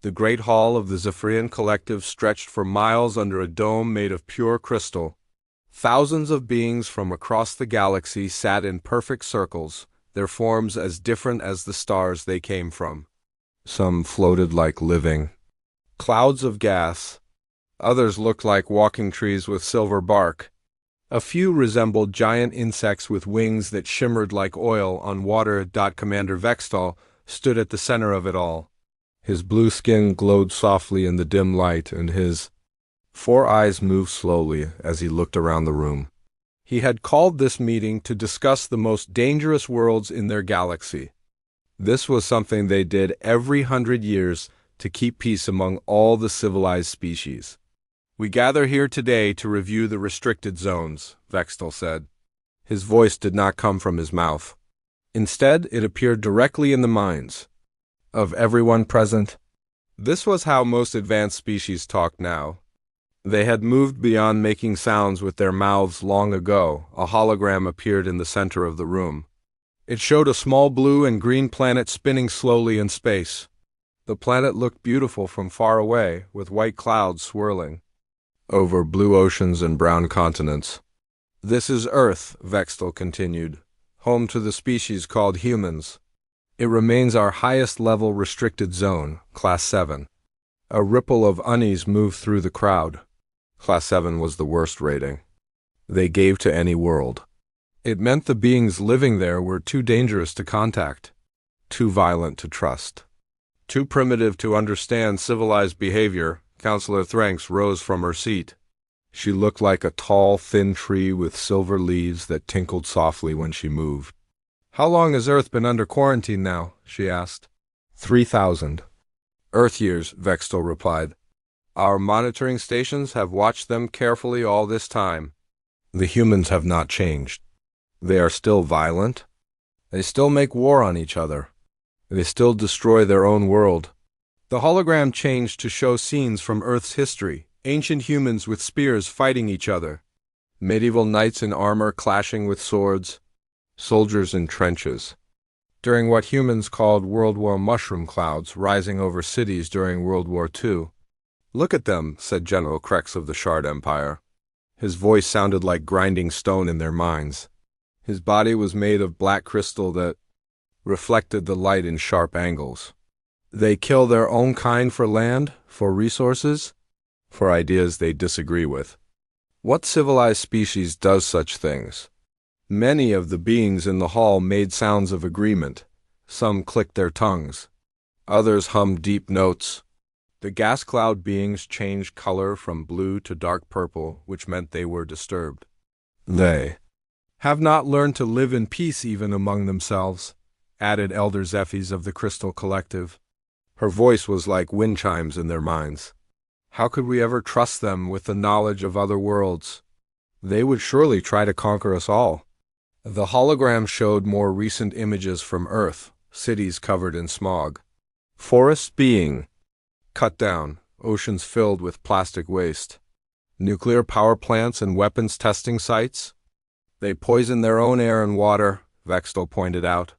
The great hall of the Zephyrian Collective stretched for miles under a dome made of pure crystal. Thousands of beings from across the galaxy sat in perfect circles, their forms as different as the stars they came from. Some floated like living clouds of gas. Others looked like walking trees with silver bark. A few resembled giant insects with wings that shimmered like oil on water. Commander Vextal stood at the center of it all. His blue skin glowed softly in the dim light, and his 4 eyes moved slowly as he looked around the room. He had called this meeting to discuss the most dangerous worlds in their galaxy. This was something they did every 100 years to keep peace among all the civilized species. "We gather here today to review the restricted zones," Vextal said. His voice did not come from his mouth. Instead, it appeared directly in the minds of everyone present. This was how most advanced species talked now. They had moved beyond making sounds with their mouths long ago. A hologram appeared in the center of the room. It showed a small blue and green planet spinning slowly in space. The planet looked beautiful from far away, with white clouds swirling over blue oceans and brown continents. "This is Earth," Vextal continued, "home to the species called humans. It remains our highest-level restricted zone, Class 7. A ripple of unease moved through the crowd. Class 7 was the worst rating they gave to any world. It meant the beings living there were too dangerous to contact, too violent to trust, too primitive to understand civilized behavior. Counselor Thranks rose from her seat. She looked like a tall, thin tree with silver leaves that tinkled softly when she moved. "How long has Earth been under quarantine now?" she asked. 3,000. "Earth years," Vextal replied. "Our monitoring stations have watched them carefully all this time. The humans have not changed. They are still violent. They still make war on each other. They still destroy their own world." The hologram changed to show scenes from Earth's history, ancient humans with spears fighting each other, medieval knights in armor clashing with swords, soldiers in trenches, during what humans called World War mushroom clouds rising over cities during World War II. "Look at them," said General Krex of the Shard Empire. His voice sounded like grinding stone in their minds. His body was made of black crystal that reflected the light in sharp angles. "They kill their own kind for land, for resources, for ideas they disagree with. What civilized species does such things?" Many of the beings in the hall made sounds of agreement. Some clicked their tongues. Others hummed deep notes. The gas cloud beings changed color from blue to dark purple, which meant they were disturbed. "They have not learned to live in peace even among themselves," added Elder Zephy's of the Crystal Collective. Her voice was like wind chimes in their minds. "How could we ever trust them with the knowledge of other worlds? They would surely try to conquer us all." The hologram showed more recent images from Earth, cities covered in smog, forests being cut down, oceans filled with plastic waste, nuclear power plants and weapons testing sites. "They poison their own air and water," Vextal pointed out.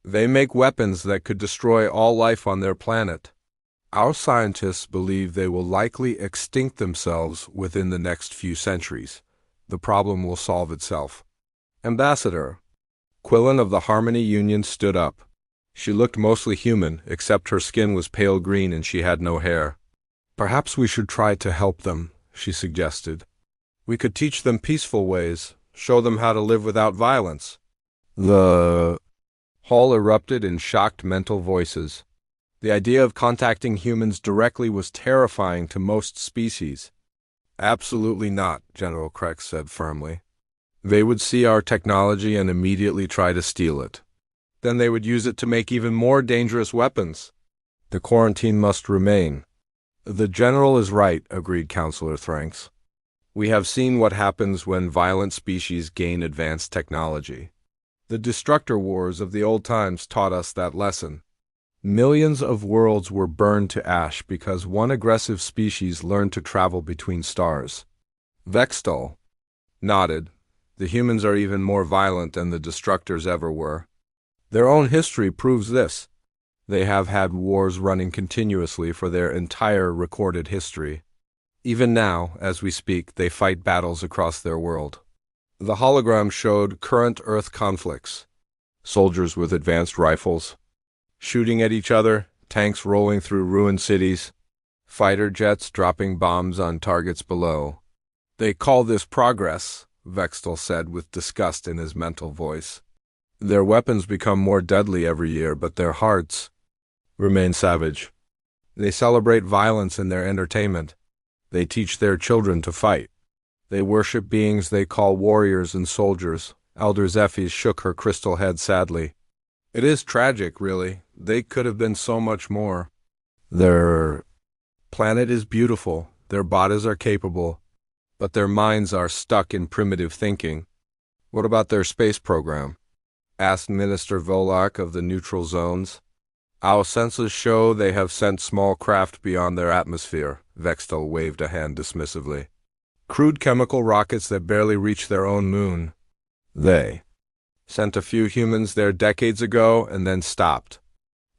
"They make weapons that could destroy all life on their planet. Our scientists believe they will likely extinct themselves within the next few centuries. The problem will solve itself." "Ambassador." Quillen of the Harmony Union stood up. She looked mostly human, except her skin was pale green and she had no hair. "Perhaps we should try to help them," she suggested. "We could teach them peaceful ways, show them how to live without violence." The hall erupted in shocked mental voices. The idea of contacting humans directly was terrifying to most species. "Absolutely not," General Krex said firmly. "They would see our technology and immediately try to steal it. Then they would use it to make even more dangerous weapons. The quarantine must remain." "The General is right," agreed Counselor Thranks. "We have seen what happens when violent species gain advanced technology. The destructor wars of the old times taught us that lesson. Millions of worlds were burned to ash because one aggressive species learned to travel between stars." Vextal nodded. "The humans are even more violent than the destructors ever were. Their own history proves this. They have had wars running continuously for their entire recorded history. Even now, as we speak, they fight battles across their world. The hologram showed current Earth conflicts. Soldiers with advanced rifles, shooting at each other, tanks rolling through ruined cities, fighter jets dropping bombs on targets below. They call this progress, Vextel said with disgust in his mental voice. Their weapons become more deadly every year, but their hearts remain savage. They celebrate violence in their entertainment. They teach their children to fight. They worship beings they call warriors and soldiers. Elder Zephyr shook her crystal head sadly. It is tragic, really. They could have been so much more. Their planet is beautiful. Their bodies are capable. But their minds are stuck in primitive thinking. What about their space program? Asked Minister Volak of the neutral zones. Our senses show they have sent small craft beyond their atmosphere. Vextel waved a hand dismissively. Crude chemical rockets that barely reach their own moon. They sent a few humans there decades ago and then stopped.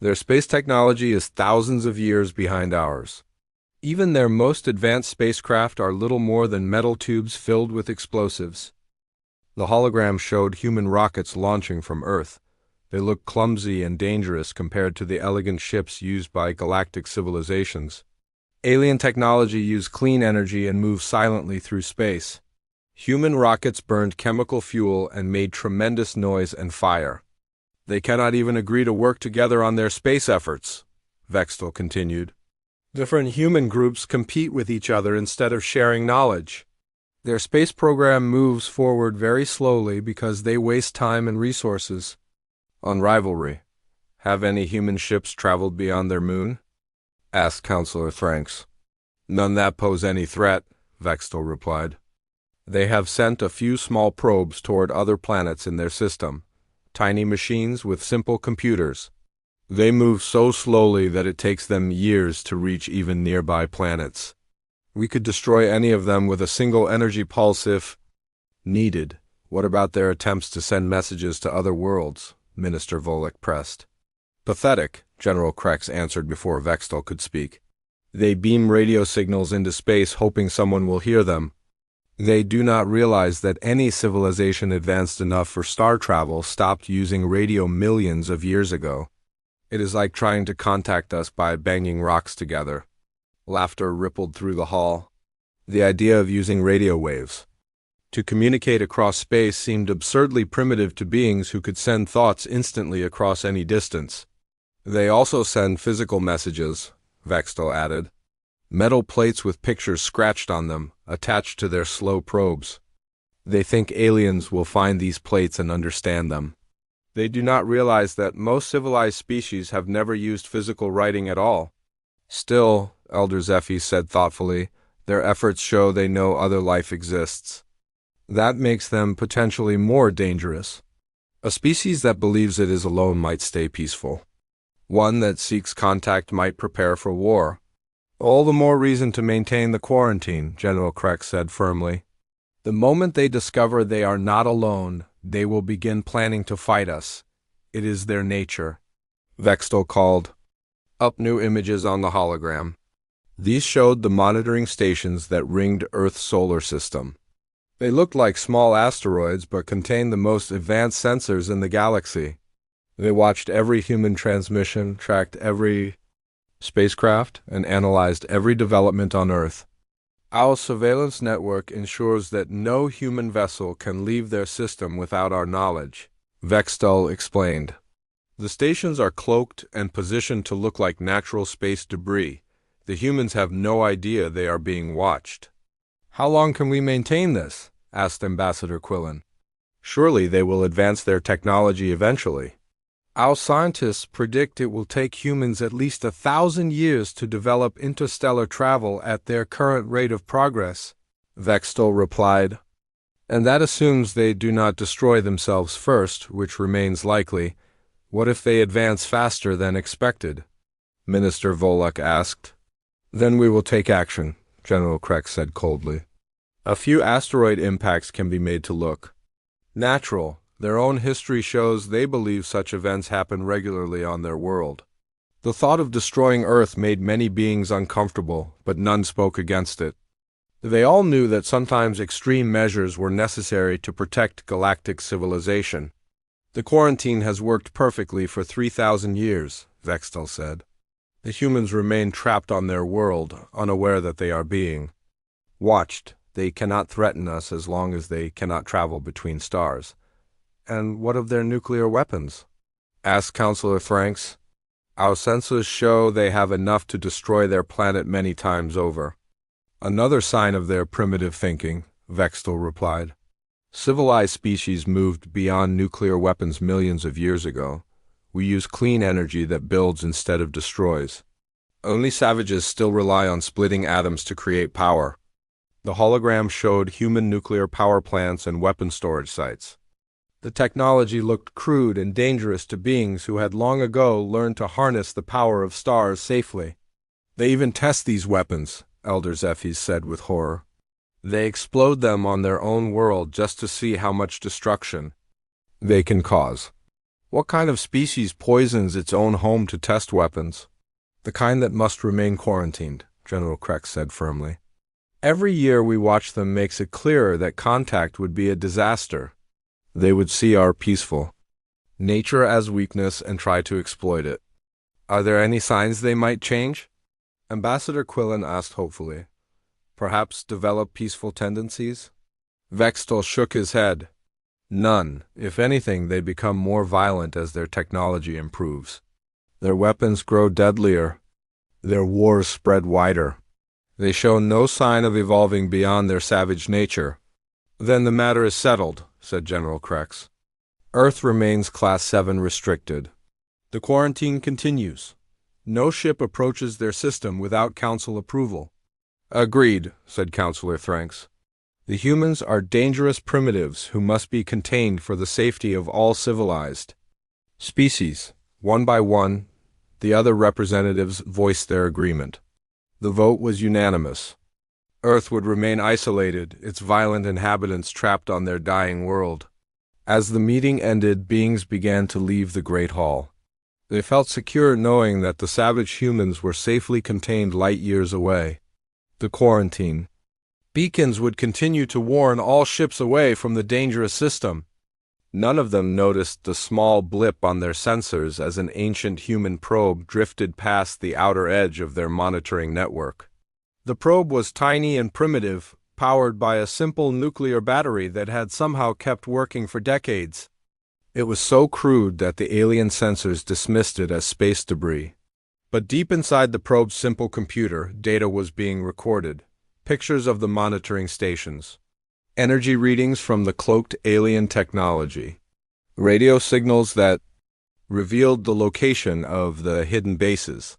Their space technology is thousands of years behind ours. Even their most advanced spacecraft are little more than metal tubes filled with explosives. The hologram showed human rockets launching from Earth. They look clumsy and dangerous compared to the elegant ships used by galactic civilizations. Alien technology used clean energy and moved silently through space. Human rockets burned chemical fuel and made tremendous noise and fire. They cannot even agree to work together on their space efforts, Vextel continued. Different human groups compete with each other instead of sharing knowledge. Their space program moves forward very slowly because they waste time and resources on rivalry. Have any human ships traveled beyond their moon? Asked Counselor Thranks. None that pose any threat, Vextel replied. They have sent a few small probes toward other planets in their system, tiny machines with simple computers. They move so slowly that it takes them years to reach even nearby planets. We could destroy any of them with a single energy pulse if needed. What about their attempts to send messages to other worlds? Minister Volek pressed. Pathetic, General Krex answered before Vextel could speak. They beam radio signals into space hoping someone will hear them. They do not realize that any civilization advanced enough for star travel stopped using radio millions of years ago. It is like trying to contact us by banging rocks together. Laughter rippled through the hall. The idea of using radio waves to communicate across space seemed absurdly primitive to beings who could send thoughts instantly across any distance. They also send physical messages, Vextel added. Metal plates with pictures scratched on them, attached to their slow probes. They think aliens will find these plates and understand them. They do not realize that most civilized species have never used physical writing at all. Still, Elder Zephyr said thoughtfully, their efforts show they know other life exists. That makes them potentially more dangerous. A species that believes it is alone might stay peaceful. One that seeks contact might prepare for war. All the more reason to maintain the quarantine, General Krex said firmly. The moment they discover they are not alone, they will begin planning to fight us. It is their nature. Vextel called up new images on the hologram. These showed the monitoring stations that ringed Earth's solar system. They looked like small asteroids but contained the most advanced sensors in the galaxy. They watched every human transmission, tracked every spacecraft, and analyzed every development on Earth. Our surveillance network ensures that no human vessel can leave their system without our knowledge, Vextel explained. The stations are cloaked and positioned to look like natural space debris. The humans have no idea they are being watched. How long can we maintain this? Asked Ambassador Quillen. Surely they will advance their technology eventually. Our scientists predict it will take humans at least 1,000 years to develop interstellar travel at their current rate of progress, Vextel replied. And that assumes they do not destroy themselves first, which remains likely. What if they advance faster than expected? Minister Volek asked. Then we will take action, General Krex said coldly. A few asteroid impacts can be made to look natural. Their own history shows they believe such events happen regularly on their world. The thought of destroying Earth made many beings uncomfortable, but none spoke against it. They all knew that sometimes extreme measures were necessary to protect galactic civilization. The quarantine has worked perfectly for 3,000 years, Vextel said. The humans remain trapped on their world, unaware that they are being watched. They cannot threaten us as long as they cannot travel between stars. And what of their nuclear weapons? Asked Counselor Franks. Our sensors show they have enough to destroy their planet many times over. Another sign of their primitive thinking, Vextel replied. Civilized species moved beyond nuclear weapons millions of years ago. We use clean energy that builds instead of destroys. Only savages still rely on splitting atoms to create power. The hologram showed human nuclear power plants and weapon storage sites. The technology looked crude and dangerous to beings who had long ago learned to harness the power of stars safely. They even test these weapons, Elder Zephys said with horror. They explode them on their own world just to see how much destruction they can cause. What kind of species poisons its own home to test weapons? The kind that must remain quarantined, General Krex said firmly. Every year we watch them makes it clearer that contact would be a disaster. They would see our peaceful nature as weakness and try to exploit it. Are there any signs they might change? Ambassador Quillen asked hopefully. Perhaps develop peaceful tendencies? Vextel shook his head. None. If anything, they become more violent as their technology improves. Their weapons grow deadlier. Their wars spread wider. They show no sign of evolving beyond their savage nature. Then the matter is settled, said General Krex. Earth remains Class 7 restricted. The quarantine continues. No ship approaches their system without Council approval. Agreed, said Counselor Franks. The humans are dangerous primitives who must be contained for the safety of all civilized species. One by one, the other representatives voiced their agreement. The vote was unanimous. Earth would remain isolated, its violent inhabitants trapped on their dying world. As the meeting ended, beings began to leave the Great Hall. They felt secure knowing that the savage humans were safely contained light years away. The quarantine beacons would continue to warn all ships away from the dangerous system. None of them noticed the small blip on their sensors as an ancient human probe drifted past the outer edge of their monitoring network. The probe was tiny and primitive, powered by a simple nuclear battery that had somehow kept working for decades. It was so crude that the alien sensors dismissed it as space debris. But deep inside the probe's simple computer, data was being recorded. Pictures of the monitoring stations, energy readings from the cloaked alien technology, radio signals that revealed the location of the hidden bases.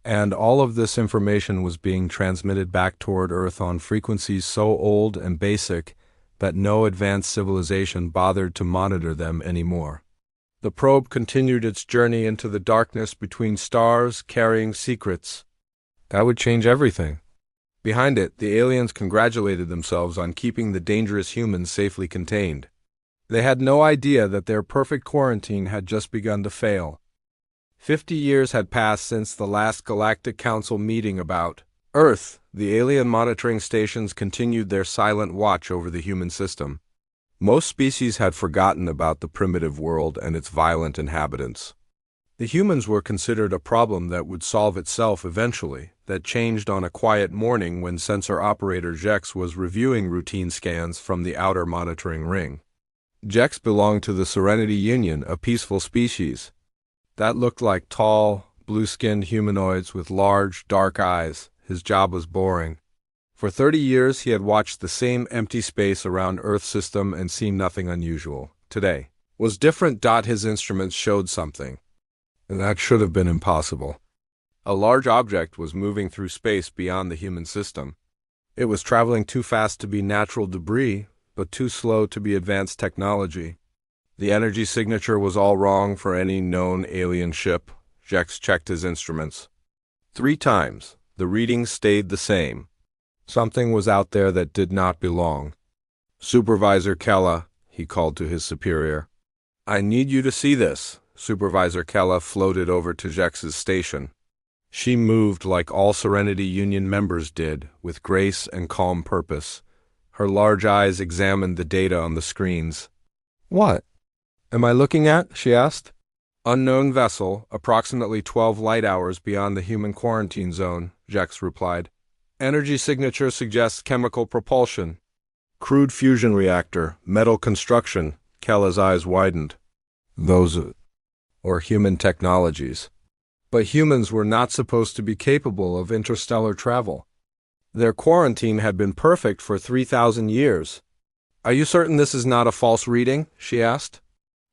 And all of this information was being transmitted back toward Earth on frequencies so old and basic that no advanced civilization bothered to monitor them anymore. The probe continued its journey into the darkness between stars, carrying secrets. That would change everything. Behind it, the aliens congratulated themselves on keeping the dangerous humans safely contained. They had no idea that their perfect quarantine had just begun to fail. 50 years had passed since the last Galactic Council meeting about Earth. The alien monitoring stations continued their silent watch over the human system. Most species had forgotten about the primitive world and its violent inhabitants. The humans were considered a problem that would solve itself eventually. That changed on a quiet morning when sensor operator Jex was reviewing routine scans from the outer monitoring ring. Jex belonged to the Serenity Union, a peaceful species that looked like tall, blue-skinned humanoids with large, dark eyes. His job was boring. For 30 years he had watched the same empty space around Earth's system and seen nothing unusual. Today was different. His instruments showed something, and that should have been impossible. A large object was moving through space beyond the human system. It was traveling too fast to be natural debris, but too slow to be advanced technology. The energy signature was all wrong for any known alien ship. Jex checked his instruments 3 times. The readings stayed the same. Something was out there that did not belong. Supervisor Kella, he called to his superior. I need you to see this. Supervisor Kella floated over to Jex's station. She moved like all Serenity Union members did, with grace and calm purpose. Her large eyes examined the data on the screens. "What am I looking at?" she asked. "Unknown vessel, approximately 12 light hours beyond the human quarantine zone," Jex replied. "Energy signature suggests chemical propulsion. Crude fusion reactor, metal construction." Kella's eyes widened. "Those or human technologies. But humans were not supposed to be capable of interstellar travel. Their quarantine had been perfect for 3,000 years. "Are you certain this is not a false reading?" she asked.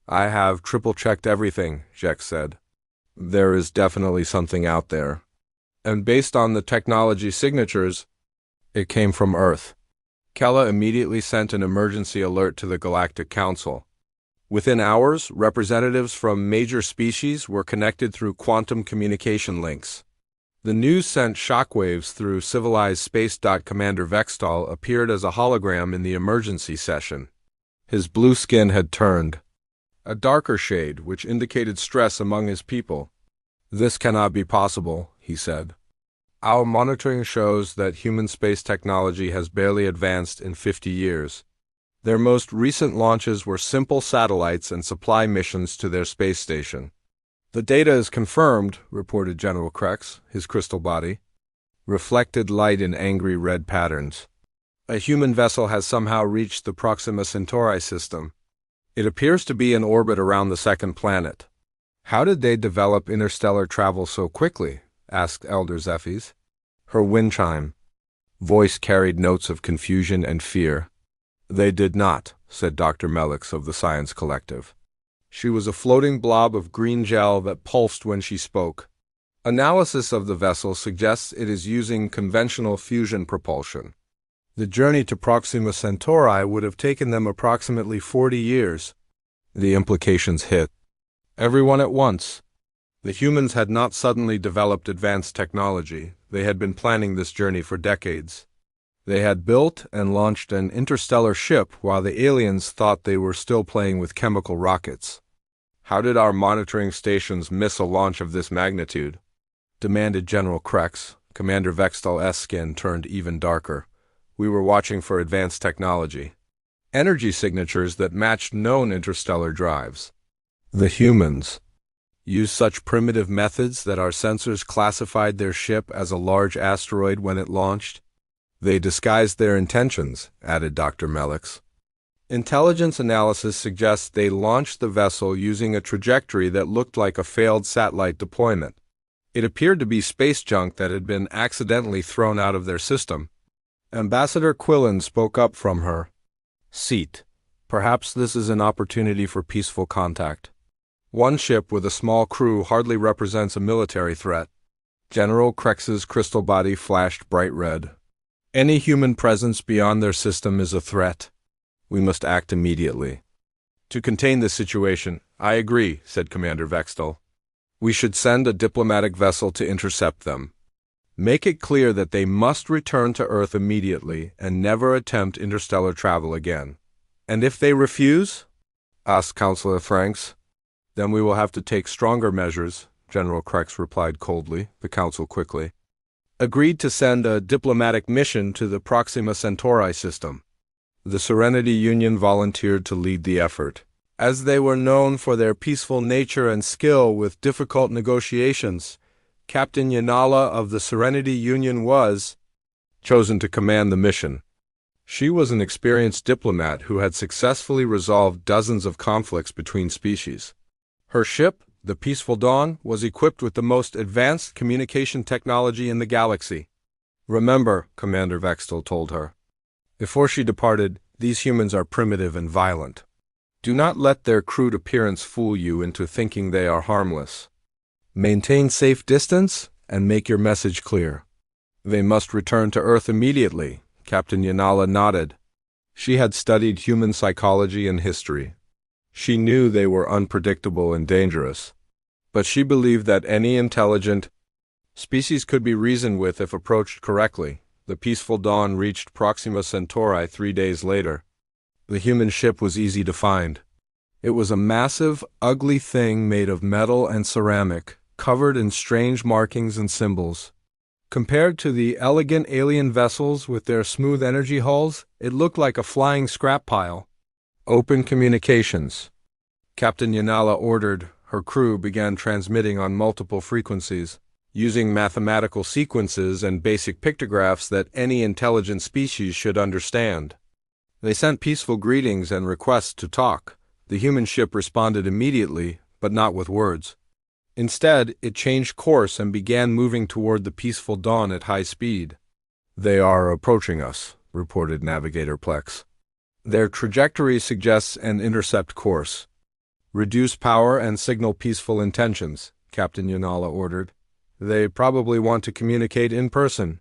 "I have triple-checked everything," Jex said. "There is definitely something out there. And based on the technology signatures, it came from Earth." Kella immediately sent an emergency alert to the Galactic Council. Within hours, representatives from major species were connected through quantum communication links. The news sent shockwaves through civilized space. Commander Vextal appeared as a hologram in the emergency session. His blue skin had turned a darker shade, which indicated stress among his people. "This cannot be possible," he said. "Our monitoring shows that human space technology has barely advanced in 50 years. Their most recent launches were simple satellites and supply missions to their space station." "The data is confirmed," reported General Krex, his crystal body. Reflected light in angry red patterns. "A human vessel has somehow reached the Proxima Centauri system. It appears to be in orbit around the second planet." "How did they develop interstellar travel so quickly?" asked Elder Zephes. Her wind chime voice carried notes of confusion and fear. "They did not," said Dr. Melix of the Science Collective. She was a floating blob of green gel that pulsed when she spoke. "Analysis of the vessel suggests it is using conventional fusion propulsion. The journey to Proxima Centauri would have taken them approximately 40 years. The implications hit everyone at once. The humans had not suddenly developed advanced technology. They had been planning this journey for decades. They had built and launched an interstellar ship while the aliens thought they were still playing with chemical rockets. "How did our monitoring stations miss a launch of this magnitude?" demanded General Krex. Commander Vextal's skin turned even darker. "We were watching for advanced technology. Energy signatures that matched known interstellar drives. The humans used such primitive methods that our sensors classified their ship as a large asteroid when it launched. They disguised their intentions," added Dr. Melix. "Intelligence analysis suggests they launched the vessel using a trajectory that looked like a failed satellite deployment. It appeared to be space junk that had been accidentally thrown out of their system." Ambassador Quillen spoke up from her seat. "Perhaps this is an opportunity for peaceful contact. One ship with a small crew hardly represents a military threat." General Krex's crystal body flashed bright red. "Any human presence beyond their system is a threat. We must act immediately to contain this situation." "I agree," said Commander Vextal. "We should send a diplomatic vessel to intercept them. Make it clear that they must return to Earth immediately and never attempt interstellar travel again." "And if they refuse?" asked Councilor Franks. "Then we will have to take stronger measures," General Krex replied coldly. The Council quickly agreed to send a diplomatic mission to the Proxima Centauri system. The Serenity Union volunteered to lead the effort. As they were known for their peaceful nature and skill with difficult negotiations, Captain Yanala of the Serenity Union was chosen to command the mission. She was an experienced diplomat who had successfully resolved dozens of conflicts between species. Her ship, the Peaceful Dawn, was equipped with the most advanced communication technology in the galaxy. "Remember," Commander Vextal told her, before she departed, "these humans are primitive and violent. Do not let their crude appearance fool you into thinking they are harmless. Maintain safe distance and make your message clear. They must return to Earth immediately." Captain Yanala nodded. She had studied human psychology and history. She knew they were unpredictable and dangerous, but she believed that any intelligent species could be reasoned with if approached correctly. The Peaceful Dawn reached Proxima Centauri 3 days later. The human ship was easy to find. It was a massive, ugly thing made of metal and ceramic, covered in strange markings and symbols. Compared to the elegant alien vessels with their smooth energy hulls, it looked like a flying scrap pile. Open communications. Captain Yanala ordered. Her crew began transmitting on multiple frequencies, using mathematical sequences and basic pictographs that any intelligent species should understand. They sent peaceful greetings and requests to talk. The human ship responded immediately, but not with words. Instead, it changed course and began moving toward the peaceful dawn at high speed. "They are approaching us," reported Navigator Plex. "Their trajectory suggests an intercept course. Reduce power and signal peaceful intentions," Captain Yanala ordered. "They probably want to communicate in person."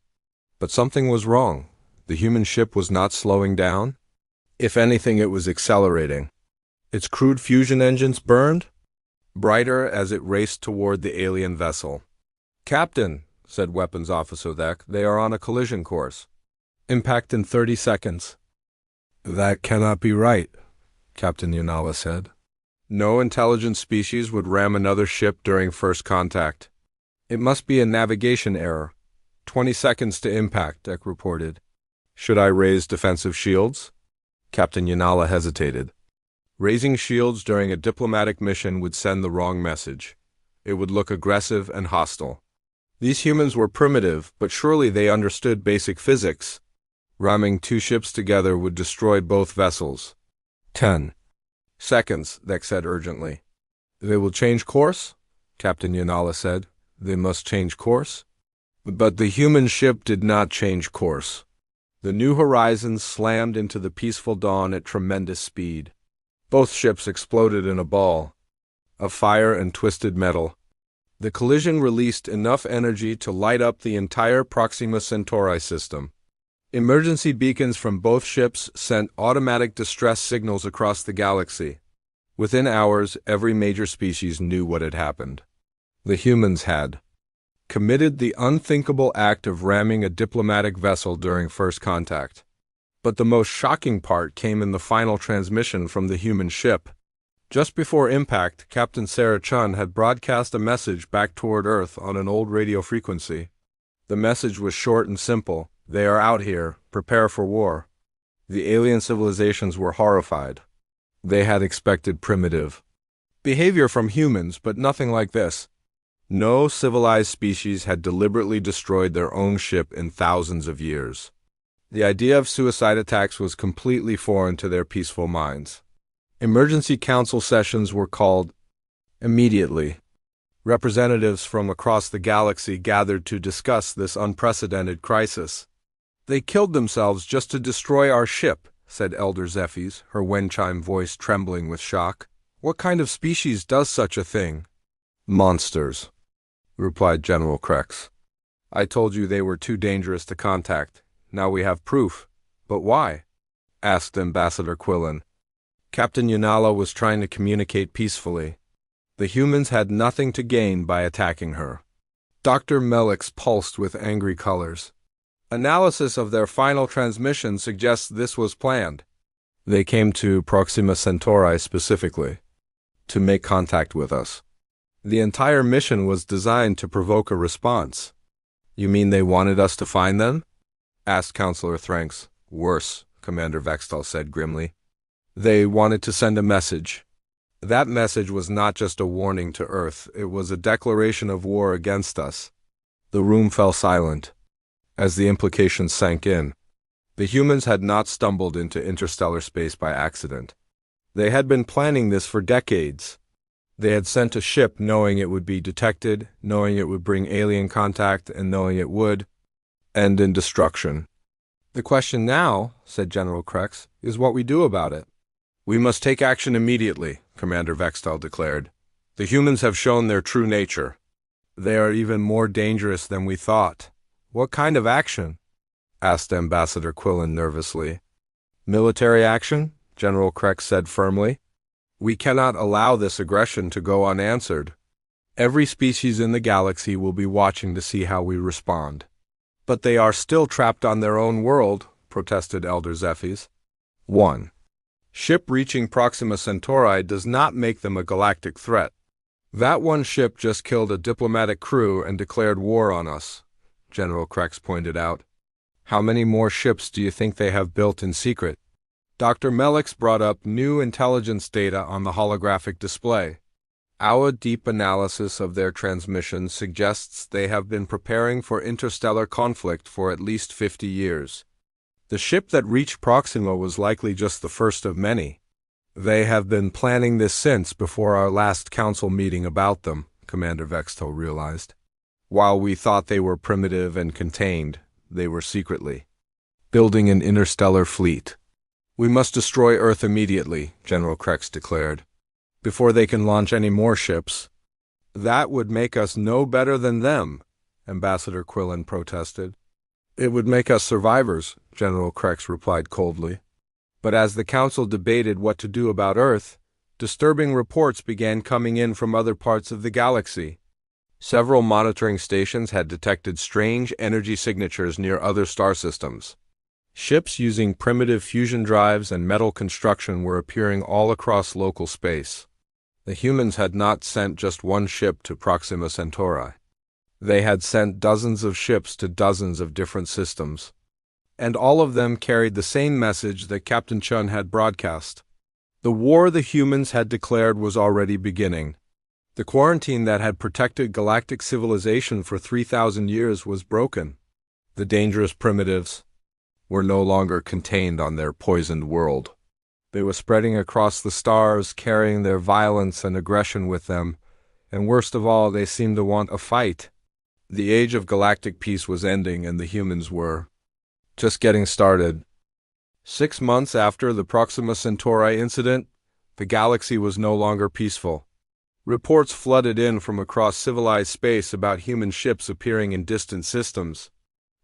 But something was wrong. The human ship was not slowing down. If anything, it was accelerating. Its crude fusion engines burned brighter as it raced toward the alien vessel. "Captain," said Weapons Officer Thek, "they are on a collision course. Impact in 30 seconds. "That cannot be right," Captain Yanala said. "No intelligent species would ram another ship during first contact. It must be a navigation error. 20 seconds to impact," Thek reported. "Should I raise defensive shields?" Captain Yanala hesitated. Raising shields during a diplomatic mission would send the wrong message. It would look aggressive and hostile. These humans were primitive, but surely they understood basic physics. Ramming two ships together would destroy both vessels. 10 seconds, Thek said urgently. "They will change course?" Captain Yanala said. "They must change course?" But the human ship did not change course. The New Horizons slammed into the peaceful dawn at tremendous speed. Both ships exploded in a ball of fire and twisted metal. The collision released enough energy to light up the entire Proxima Centauri system. Emergency beacons from both ships sent automatic distress signals across the galaxy. Within hours, every major species knew what had happened. The humans had committed the unthinkable act of ramming a diplomatic vessel during first contact. But the most shocking part came in the final transmission from the human ship. Just before impact, Captain Sarah Chun had broadcast a message back toward Earth on an old radio frequency. The message was short and simple. "They are out here. Prepare for war." The alien civilizations were horrified. They had expected primitive behavior from humans, but nothing like this. No civilized species had deliberately destroyed their own ship in thousands of years. The idea of suicide attacks was completely foreign to their peaceful minds. Emergency council sessions were called immediately. Representatives from across the galaxy gathered to discuss this unprecedented crisis. "They killed themselves just to destroy our ship," said Elder Zephes, her Wenchime voice trembling with shock. "What kind of species does such a thing?" "Monsters," replied General Krex. "I told you they were too dangerous to contact. Now we have proof." "But why?" asked Ambassador Quillen. Captain Yanala was trying to communicate peacefully. The humans had nothing to gain by attacking her. Dr. Melix pulsed with angry colors. "Analysis of their final transmission suggests this was planned. They came to Proxima Centauri specifically to make contact with us. The entire mission was designed to provoke a response." "You mean they wanted us to find them?" asked Counselor Thranks. "Worse," Commander Vextal said grimly. "They wanted to send a message. That message was not just a warning to Earth, it was a declaration of war against us." The room fell silent as the implications sank in. The humans had not stumbled into interstellar space by accident. They had been planning this for decades. They had sent a ship knowing it would be detected, knowing it would bring alien contact, and knowing it would end in destruction. "The question now," said General Krex, "is what we do about it." "We must take action immediately," Commander Vextal declared. "The humans have shown their true nature. They are even more dangerous than we thought." "What kind of action?" asked Ambassador Quillen nervously. "Military action," General Krex said firmly. "We cannot allow this aggression to go unanswered. Every species in the galaxy will be watching to see how we respond." "But they are still trapped on their own world," protested Elder Zephes. 1. Ship reaching Proxima Centauri does not make them a galactic threat. That one ship just killed a diplomatic crew and declared war on us, General Krex pointed out. How many more ships do you think they have built in secret? Dr. Melix brought up new intelligence data on the holographic display. Our deep analysis of their transmissions suggests they have been preparing for interstellar conflict for at least 50 years. The ship that reached Proxima was likely just the first of many. They have been planning this since before our last council meeting about them, Commander Vexto realized. While we thought they were primitive and contained, they were secretly building an interstellar fleet. We must destroy Earth immediately, General Krex declared, before they can launch any more ships. That would make us no better than them, Ambassador Quillen protested. It would make us survivors, General Krex replied coldly. But as the council debated what to do about Earth, disturbing reports began coming in from other parts of the galaxy. Several monitoring stations had detected strange energy signatures near other star systems. Ships using primitive fusion drives and metal construction were appearing all across local space. The humans had not sent just one ship to Proxima Centauri. They had sent dozens of ships to dozens of different systems. And all of them carried the same message that Captain Chun had broadcast. The war the humans had declared was already beginning. The quarantine that had protected galactic civilization for 3,000 years was broken. The dangerous primitives were no longer contained on their poisoned world. They were spreading across the stars, carrying their violence and aggression with them, and worst of all, they seemed to want a fight. The age of galactic peace was ending, and the humans were just getting started. 6 months after the Proxima Centauri incident, the galaxy was no longer peaceful. Reports flooded in from across civilized space about human ships appearing in distant systems.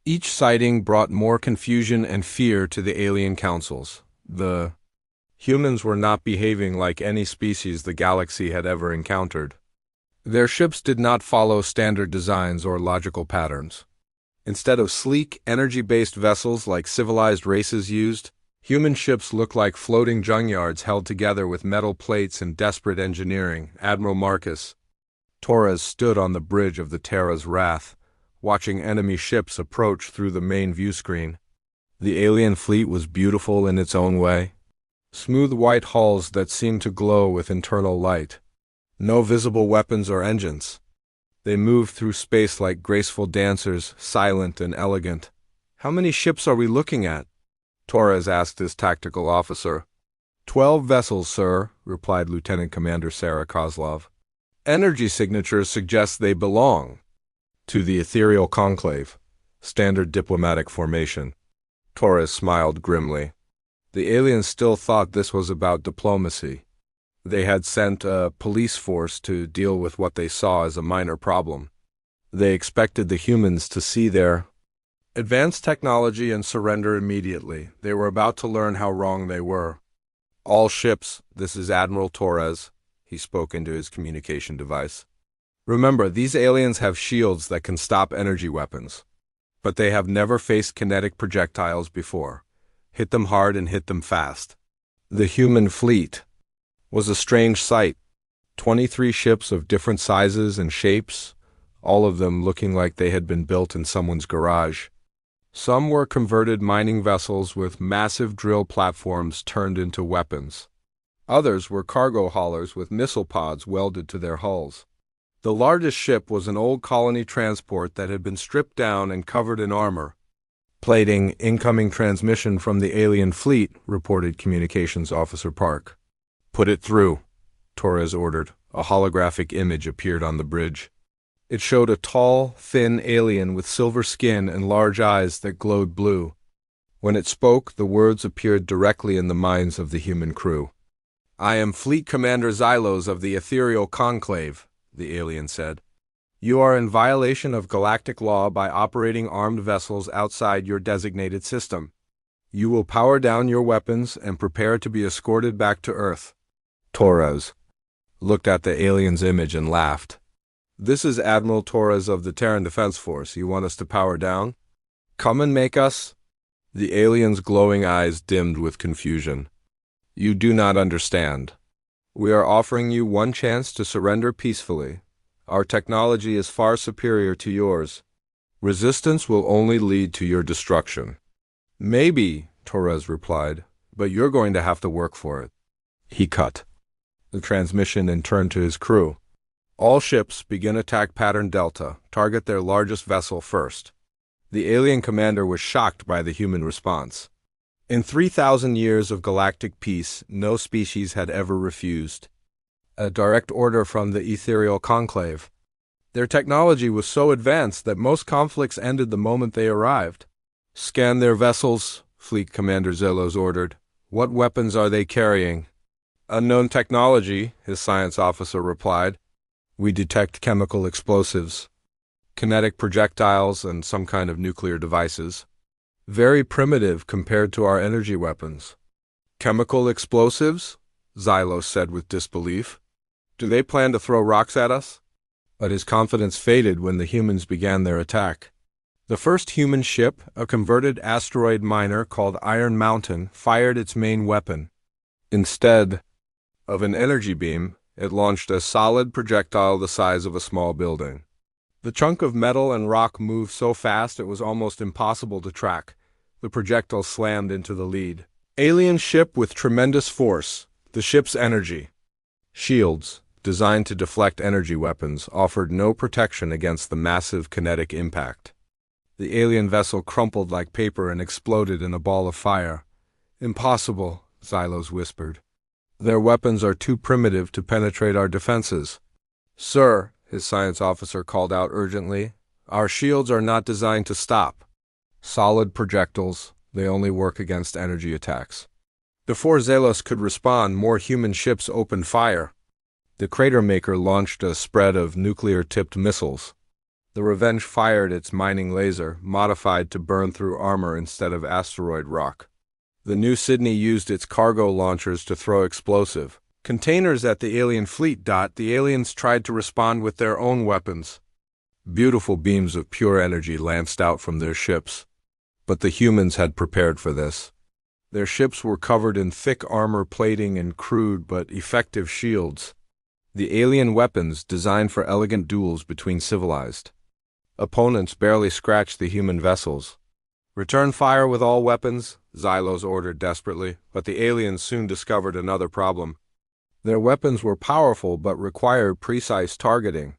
Each sighting brought more confusion and fear to the alien councils. The humans were not behaving like any species the galaxy had ever encountered. Their ships did not follow standard designs or logical patterns. Instead of sleek, energy-based vessels like civilized races used, human ships looked like floating junkyards held together with metal plates and desperate engineering. Admiral Marcus Torres stood on the bridge of the Terra's Wrath, watching enemy ships approach through the main view screen. The alien fleet was beautiful in its own way. Smooth white hulls that seemed to glow with internal light. No visible weapons or engines. They moved through space like graceful dancers, silent and elegant. How many ships are we looking at? Torres asked his tactical officer. 12 vessels, sir, replied Lieutenant Commander Sarah Kozlov. Energy signatures suggest they belong to the ethereal conclave, standard diplomatic formation. Torres smiled grimly. The aliens still thought this was about diplomacy. They had sent a police force to deal with what they saw as a minor problem. They expected the humans to see their advanced technology and surrender immediately. They were about to learn how wrong they were. All ships, this is Admiral Torres, he spoke into his communication device. Remember, these aliens have shields that can stop energy weapons. But they have never faced kinetic projectiles before. Hit them hard and hit them fast. The human fleet was a strange sight. 23 ships of different sizes and shapes, all of them looking like they had been built in someone's garage. Some were converted mining vessels with massive drill platforms turned into weapons. Others were cargo haulers with missile pods welded to their hulls. The largest ship was an old colony transport that had been stripped down and covered in armor. Plating incoming transmission from the alien fleet, reported Communications Officer Park. Put it through, Torres ordered. A holographic image appeared on the bridge. It showed a tall, thin alien with silver skin and large eyes that glowed blue. When it spoke, the words appeared directly in the minds of the human crew. I am Fleet Commander Xylos of the Ethereal Conclave, the alien said. You are in violation of galactic law by operating armed vessels outside your designated system. You will power down your weapons and prepare to be escorted back to Earth. Torres looked at the alien's image and laughed. This is Admiral Torres of the Terran Defense Force. You want us to power down? Come and make us? The alien's glowing eyes dimmed with confusion. You do not understand. We are offering you one chance to surrender peacefully. Our technology is far superior to yours. Resistance will only lead to your destruction. Maybe, Torres replied, but you're going to have to work for it. He cut the transmission and turned to his crew. All ships begin attack pattern Delta. Target their largest vessel first. The alien commander was shocked by the human response. In 3,000 years of galactic peace, no species had ever refused. A direct order from the ethereal conclave. Their technology was so advanced that most conflicts ended the moment they arrived. Scan their vessels, Fleet Commander Zelos ordered. What weapons are they carrying? Unknown technology, his science officer replied. We detect chemical explosives, kinetic projectiles, and some kind of nuclear devices. Very primitive compared to our energy weapons. Chemical explosives? Xylos said with disbelief. Do they plan to throw rocks at us? But his confidence faded when the humans began their attack. The first human ship, a converted asteroid miner called Iron Mountain, fired its main weapon. Instead of an energy beam, it launched a solid projectile the size of a small building. The chunk of metal and rock moved so fast it was almost impossible to track. The projectile slammed into the lead. Alien ship with tremendous force. The ship's energy shields, designed to deflect energy weapons, offered no protection against the massive kinetic impact. The alien vessel crumpled like paper and exploded in a ball of fire. Impossible, Xylos whispered. Their weapons are too primitive to penetrate our defenses. Sir, his science officer called out urgently, our shields are not designed to stop. Solid projectiles, they only work against energy attacks. Before Zelos could respond, more human ships opened fire. The crater maker launched a spread of nuclear-tipped missiles. The Revenge fired its mining laser, modified to burn through armor instead of asteroid rock. The New Sydney used its cargo launchers to throw explosive containers at the alien fleet. The aliens tried to respond with their own weapons. Beautiful beams of pure energy lanced out from their ships. But the humans had prepared for this. Their ships were covered in thick armor plating and crude but effective shields. The alien weapons designed for elegant duels between civilized opponents barely scratched the human vessels. Return fire with all weapons, Xylos ordered desperately, but the aliens soon discovered another problem. Their weapons were powerful but required precise targeting.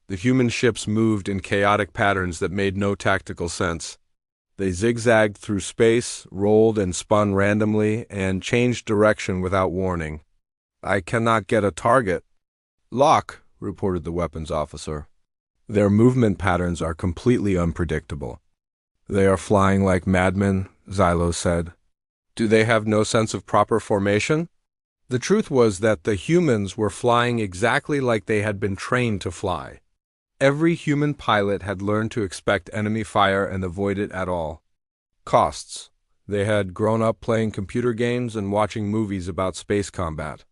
The human ships moved in chaotic patterns that made no tactical sense. They zigzagged through space, rolled and spun randomly, and changed direction without warning. I cannot get a target. Lock, reported the weapons officer. Their movement patterns are completely unpredictable. They are flying like madmen, Xylos said. Do they have no sense of proper formation? The truth was that the humans were flying exactly like they had been trained to fly. Every human pilot had learned to expect enemy fire and avoid it at all costs. They had grown up playing computer games and watching movies about space combat.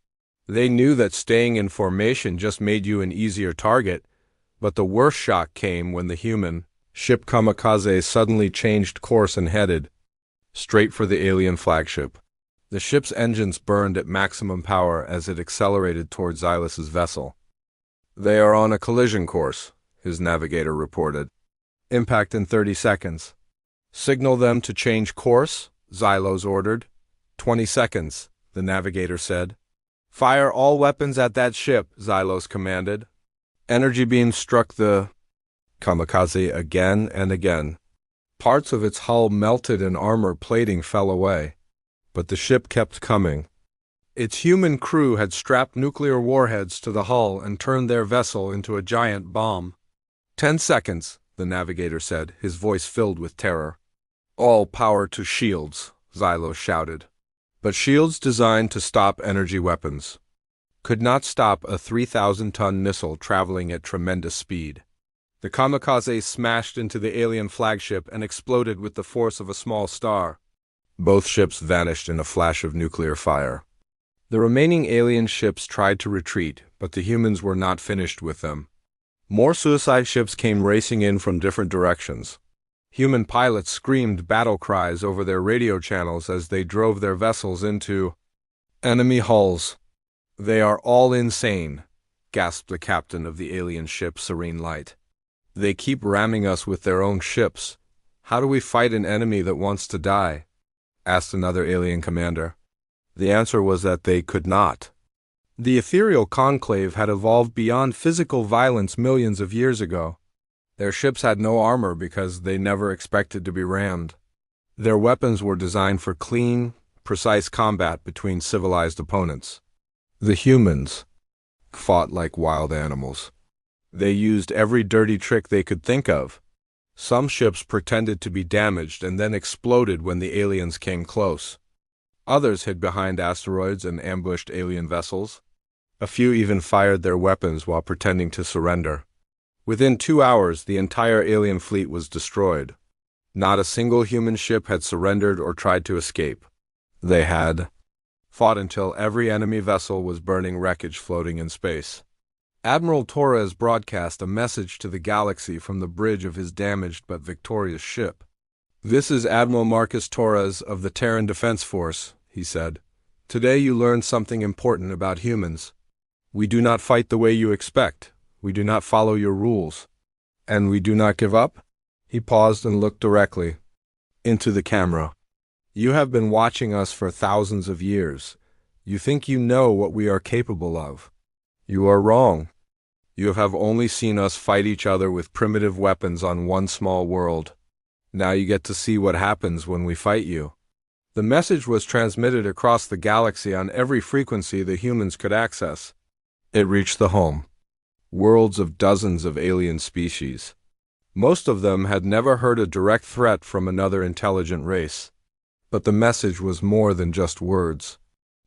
They knew that staying in formation just made you an easier target, but the worst shock came when the human ship kamikaze suddenly changed course and headed straight for the alien flagship. The ship's engines burned at maximum power as it accelerated toward Xylos's vessel. They are on a collision course, his navigator reported. Impact in 30 seconds. Signal them to change course, Xylos ordered. 20 seconds, the navigator said. Fire all weapons at that ship, Xylos commanded. Energy beams struck the kamikaze again and again. Parts of its hull melted and armor plating fell away. But the ship kept coming. Its human crew had strapped nuclear warheads to the hull and turned their vessel into a giant bomb. 10 seconds, the navigator said, his voice filled with terror. All power to shields, Xylos shouted. But shields designed to stop energy weapons could not stop a 3,000-ton missile traveling at tremendous speed. The kamikaze smashed into the alien flagship and exploded with the force of a small star. Both ships vanished in a flash of nuclear fire. The remaining alien ships tried to retreat, but the humans were not finished with them. More suicide ships came racing in from different directions. Human pilots screamed battle cries over their radio channels as they drove their vessels into Enemy hulls. They are all insane, gasped the captain of the alien ship Serene Light. They keep ramming us with their own ships. How do we fight an enemy that wants to die? Asked another alien commander. The answer was that they could not. The ethereal conclave had evolved beyond physical violence millions of years ago. Their ships had no armor because they never expected to be rammed. Their weapons were designed for clean, precise combat between civilized opponents. The humans fought like wild animals. They used every dirty trick they could think of. Some ships pretended to be damaged and then exploded when the aliens came close. Others hid behind asteroids and ambushed alien vessels. A few even fired their weapons while pretending to surrender. Within 2 hours, the entire alien fleet was destroyed. Not a single human ship had surrendered or tried to escape. They had fought until every enemy vessel was burning wreckage floating in space. Admiral Torres broadcast a message to the galaxy from the bridge of his damaged but victorious ship. "This is Admiral Marcus Torres of the Terran Defense Force," he said. "Today you learned something important about humans. We do not fight the way you expect. We do not follow your rules. And we do not give up?" He paused and looked directly into the camera. "You have been watching us for thousands of years. You think you know what we are capable of. You are wrong. You have only seen us fight each other with primitive weapons on one small world. Now you get to see what happens when we fight you." The message was transmitted across the galaxy on every frequency the humans could access. It reached the home worlds of dozens of alien species. Most of them had never heard a direct threat from another intelligent race. But the message was more than just words.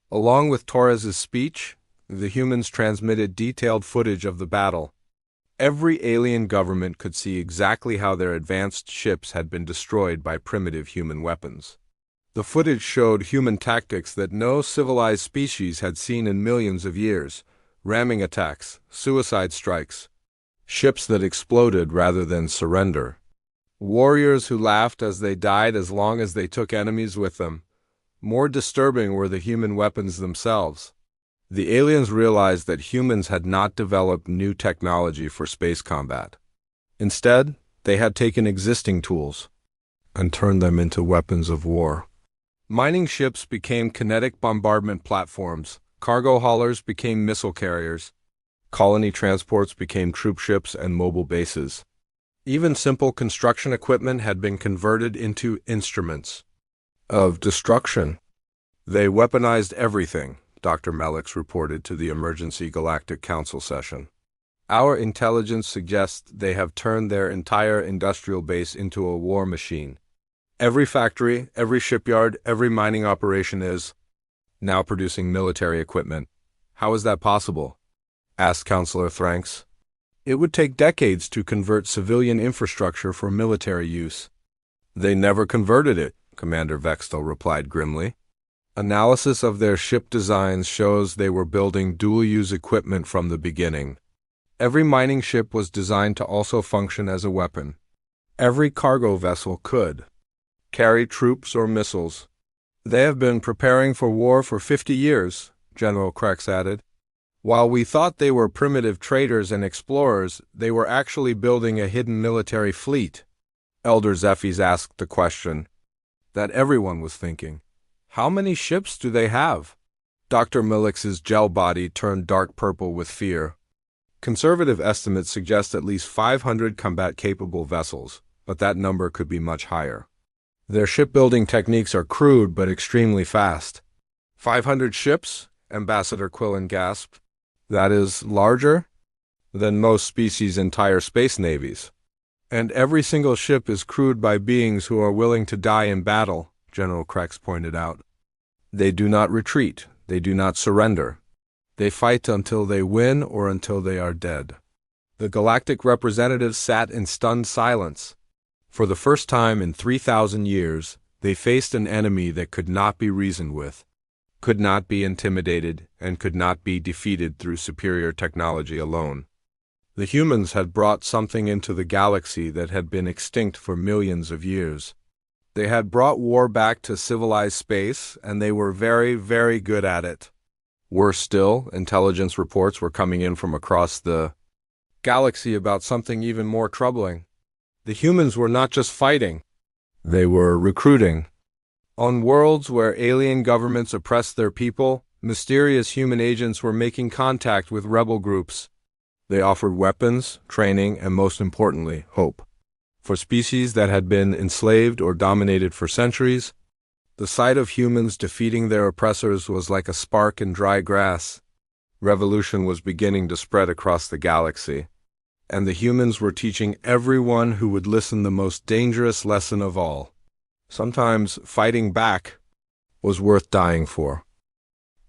Along with Torres's speech, the humans transmitted detailed footage of the battle. Every alien government could see exactly how their advanced ships had been destroyed by primitive human weapons. The footage showed human tactics that no civilized species had seen in millions of years: ramming attacks, suicide strikes, ships that exploded rather than surrender, warriors who laughed as they died as long as they took enemies with them. More disturbing were the human weapons themselves. The aliens realized that humans had not developed new technology for space combat. Instead, they had taken existing tools and turned them into weapons of war. Mining ships became kinetic bombardment platforms, cargo haulers became missile carriers, colony transports became troop ships and mobile bases. Even simple construction equipment had been converted into instruments of destruction. They weaponized everything, Dr. Melix reported to the emergency Galactic Council session. "Our intelligence suggests they have turned their entire industrial base into a war machine. Every factory, every shipyard, every mining operation is now producing military equipment. How is that possible?" asked Counselor Thranks. "It would take decades to convert civilian infrastructure for military use." "They never converted it," Commander Vextel replied grimly. "Analysis of their ship designs shows they were building dual-use equipment from the beginning. Every mining ship was designed to also function as a weapon. Every cargo vessel could carry troops or missiles. They have been preparing for war for 50 years, General Krex added. While we thought they were primitive traders and explorers, they were actually building a hidden military fleet." Elder Zephes asked the question that everyone was thinking. "How many ships do they have?" Dr. Melix's gel body turned dark purple with fear. "Conservative estimates suggest at least 500 combat-capable vessels, but that number could be much higher. Their shipbuilding techniques are crude but extremely fast." 500 ships? Ambassador Quillen gasped. "That is larger than most species' entire space navies. And every single ship is crewed by beings who are willing to die in battle," General Krex pointed out. "They do not retreat. They do not surrender. They fight until they win or until they are dead." The galactic representatives sat in stunned silence. For the first time in 3,000 years, they faced an enemy that could not be reasoned with, could not be intimidated, and could not be defeated through superior technology alone. The humans had brought something into the galaxy that had been extinct for millions of years. They had brought war back to civilized space, and they were very, very good at it. Worse still, intelligence reports were coming in from across the galaxy about something even more troubling. The humans were not just fighting, they were recruiting. On worlds where alien governments oppressed their people, mysterious human agents were making contact with rebel groups. They offered weapons, training, and most importantly, hope. For species that had been enslaved or dominated for centuries, the sight of humans defeating their oppressors was like a spark in dry grass. Revolution was beginning to spread across the galaxy, and the humans were teaching everyone who would listen the most dangerous lesson of all. Sometimes fighting back was worth dying for.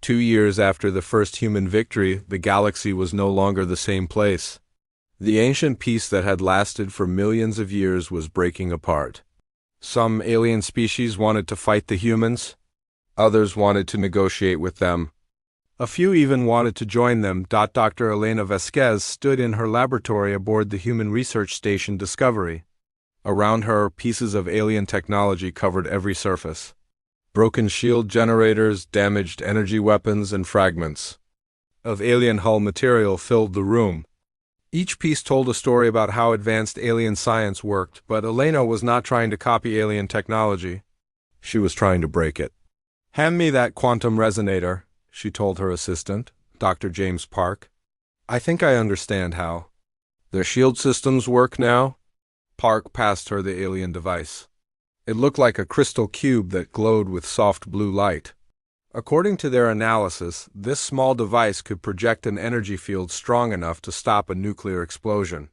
2 years after the first human victory, the galaxy was no longer the same place. The ancient peace that had lasted for millions of years was breaking apart. Some alien species wanted to fight the humans. Others wanted to negotiate with them. A few even wanted to join them. Dr. Elena Vasquez stood in her laboratory aboard the human research station Discovery. Around her, pieces of alien technology covered every surface. Broken shield generators, damaged energy weapons, and fragments of alien hull material filled the room. Each piece told a story about how advanced alien science worked, but Elena was not trying to copy alien technology. She was trying to break it. "Hand me that quantum resonator," she told her assistant, Dr. James Park. "I think I understand how. Their shield systems work now?" Park passed her the alien device. It looked like a crystal cube that glowed with soft blue light. According to their analysis, this small device could project an energy field strong enough to stop a nuclear explosion.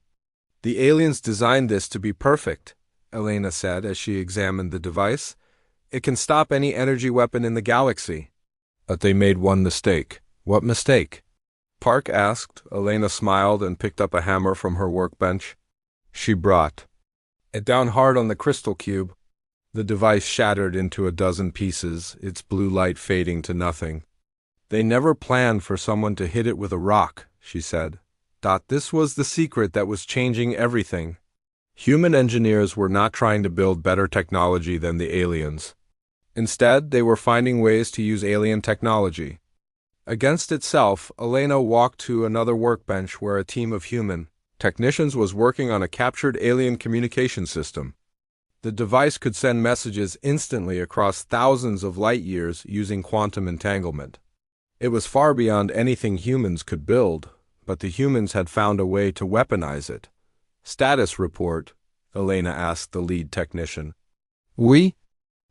"The aliens designed this to be perfect," Elena said as she examined the device. "It can stop any energy weapon in the galaxy." But they made one mistake. "What mistake?" Park asked. Elena smiled and picked up a hammer from her workbench. She brought it down hard on the crystal cube. The device shattered into a dozen pieces, its blue light fading to nothing. "They never planned for someone to hit it with a rock," she said. This was the secret that was changing everything. Human engineers were not trying to build better technology than the aliens. Instead, they were finding ways to use alien technology. Against itself, Elena walked to another workbench where a team of human technicians was working on a captured alien communication system. The device could send messages instantly across thousands of light years using quantum entanglement. It was far beyond anything humans could build, but the humans had found a way to weaponize it. "Status report," Elena asked the lead technician. "We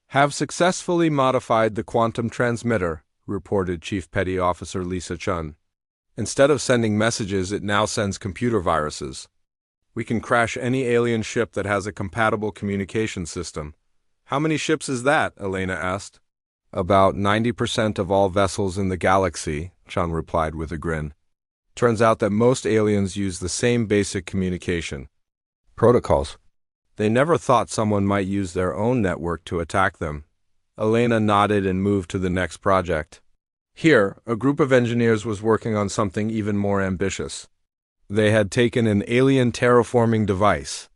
have successfully modified the quantum transmitter," reported Chief Petty Officer Lisa Chun. "Instead of sending messages, it now sends computer viruses. We can crash any alien ship that has a compatible communication system." "How many ships is that?" Elena asked. "About 90% of all vessels in the galaxy," Chun replied with a grin. "Turns out that most aliens use the same basic communication protocols. They never thought someone might use their own network to attack them." Elena nodded and moved to the next project. Here, a group of engineers was working on something even more ambitious. They had taken an alien terraforming device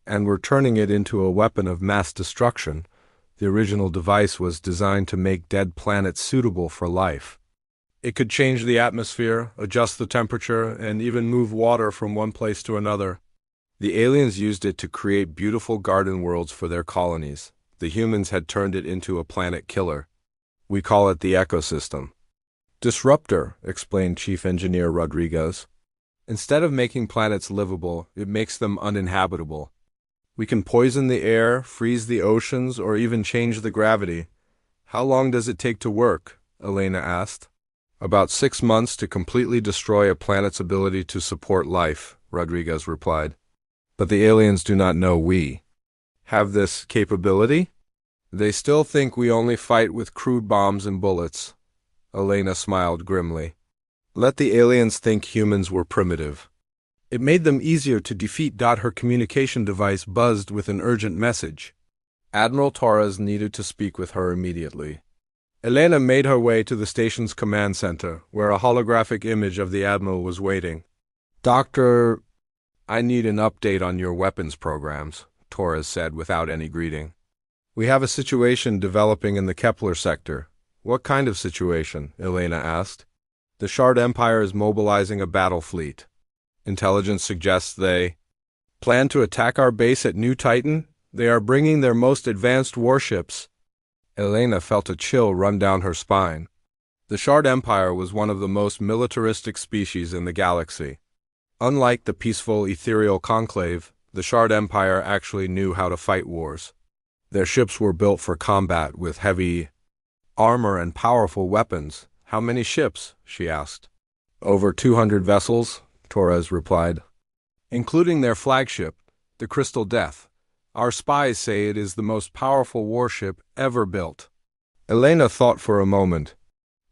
and were turning it into a weapon of mass destruction. The original device was designed to make dead planets suitable for life. It could change the atmosphere, adjust the temperature, and even move water from one place to another. The aliens used it to create beautiful garden worlds for their colonies. The humans had turned it into a planet killer. "We call it the ecosystem disruptor," explained Chief Engineer Rodriguez. "Instead of making planets livable, it makes them uninhabitable. We can poison the air, freeze the oceans, or even change the gravity." "How long does it take to work?" Elena asked. "About 6 months to completely destroy a planet's ability to support life," Rodriguez replied. "But the aliens do not know we have this capability. They still think we only fight with crude bombs and bullets." Elena smiled grimly. "Let the aliens think humans were primitive. It made them easier to defeat." Her communication device buzzed with an urgent message. Admiral Torres needed to speak with her immediately. Elena made her way to the station's command center, where a holographic image of the Admiral was waiting. "Doctor, I need an update on your weapons programs," Torres said without any greeting. We have a situation developing in the Kepler sector. What kind of situation? Elena asked. The Shard Empire is mobilizing a battle fleet. Intelligence suggests they plan to attack our base at New Titan. They are bringing their most advanced warships. Elena felt a chill run down her spine. The Shard Empire was one of the most militaristic species in the galaxy. Unlike the peaceful, ethereal conclave, the Shard Empire actually knew how to fight wars. Their ships were built for combat with heavy armor and powerful weapons. How many ships? She asked. Over 200 vessels, Torres replied. Including their flagship, the Crystal Death. Our spies say it is the most powerful warship ever built. Elena thought for a moment.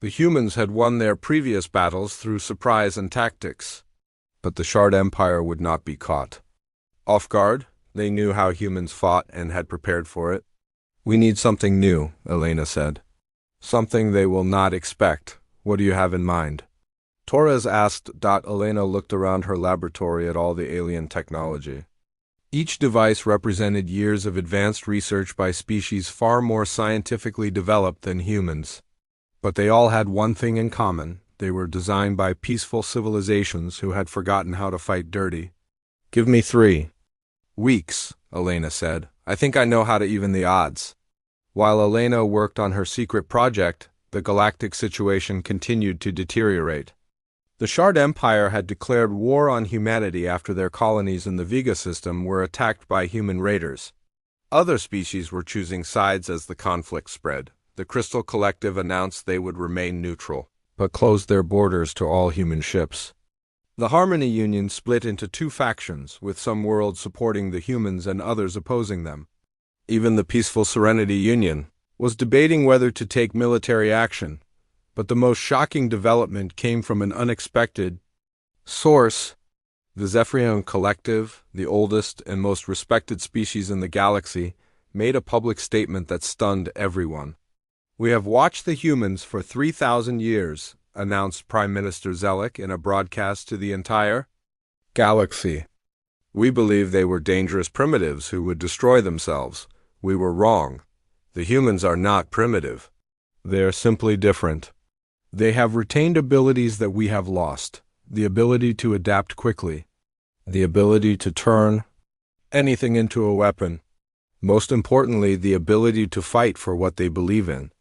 The humans had won their previous battles through surprise and tactics. But the Shard Empire would not be caught off guard. They knew how humans fought and had prepared for it. We need something new, Elena said. Something they will not expect. What do you have in mind? Torres asked. Elena looked around her laboratory at all the alien technology. Each device represented years of advanced research by species far more scientifically developed than humans. But they all had one thing in common. They were designed by peaceful civilizations who had forgotten how to fight dirty. Give me 3 weeks, Elena said. I think I know how to even the odds. While Elena worked on her secret project, the galactic situation continued to deteriorate. The Shard Empire had declared war on humanity after their colonies in the Vega system were attacked by human raiders. Other species were choosing sides as the conflict spread. The Crystal Collective announced they would remain neutral, but closed their borders to all human ships. The Harmony Union split into 2 factions, with some worlds supporting the humans and others opposing them. Even the Peaceful Serenity Union was debating whether to take military action, but the most shocking development came from an unexpected source. The Zephyrian Collective, the oldest and most respected species in the galaxy, made a public statement that stunned everyone. We have watched the humans for 3,000 years, announced Prime Minister Zellick in a broadcast to the entire galaxy. We believed they were dangerous primitives who would destroy themselves. We were wrong. The humans are not primitive. They are simply different. They have retained abilities that we have lost. The ability to adapt quickly. The ability to turn anything into a weapon. Most importantly, the ability to fight for what they believe in.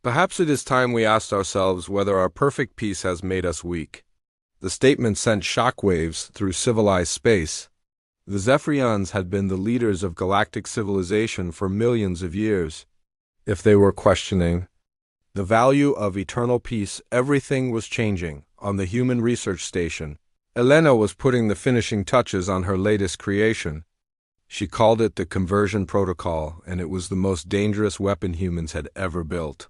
Perhaps it is time we asked ourselves whether our perfect peace has made us weak. The statement sent shockwaves through civilized space. The Zephyrians had been the leaders of galactic civilization for millions of years. If they were questioning the value of eternal peace, everything was changing. On the human research station, Elena was putting the finishing touches on her latest creation. She called it the conversion protocol, and it was the most dangerous weapon humans had ever built.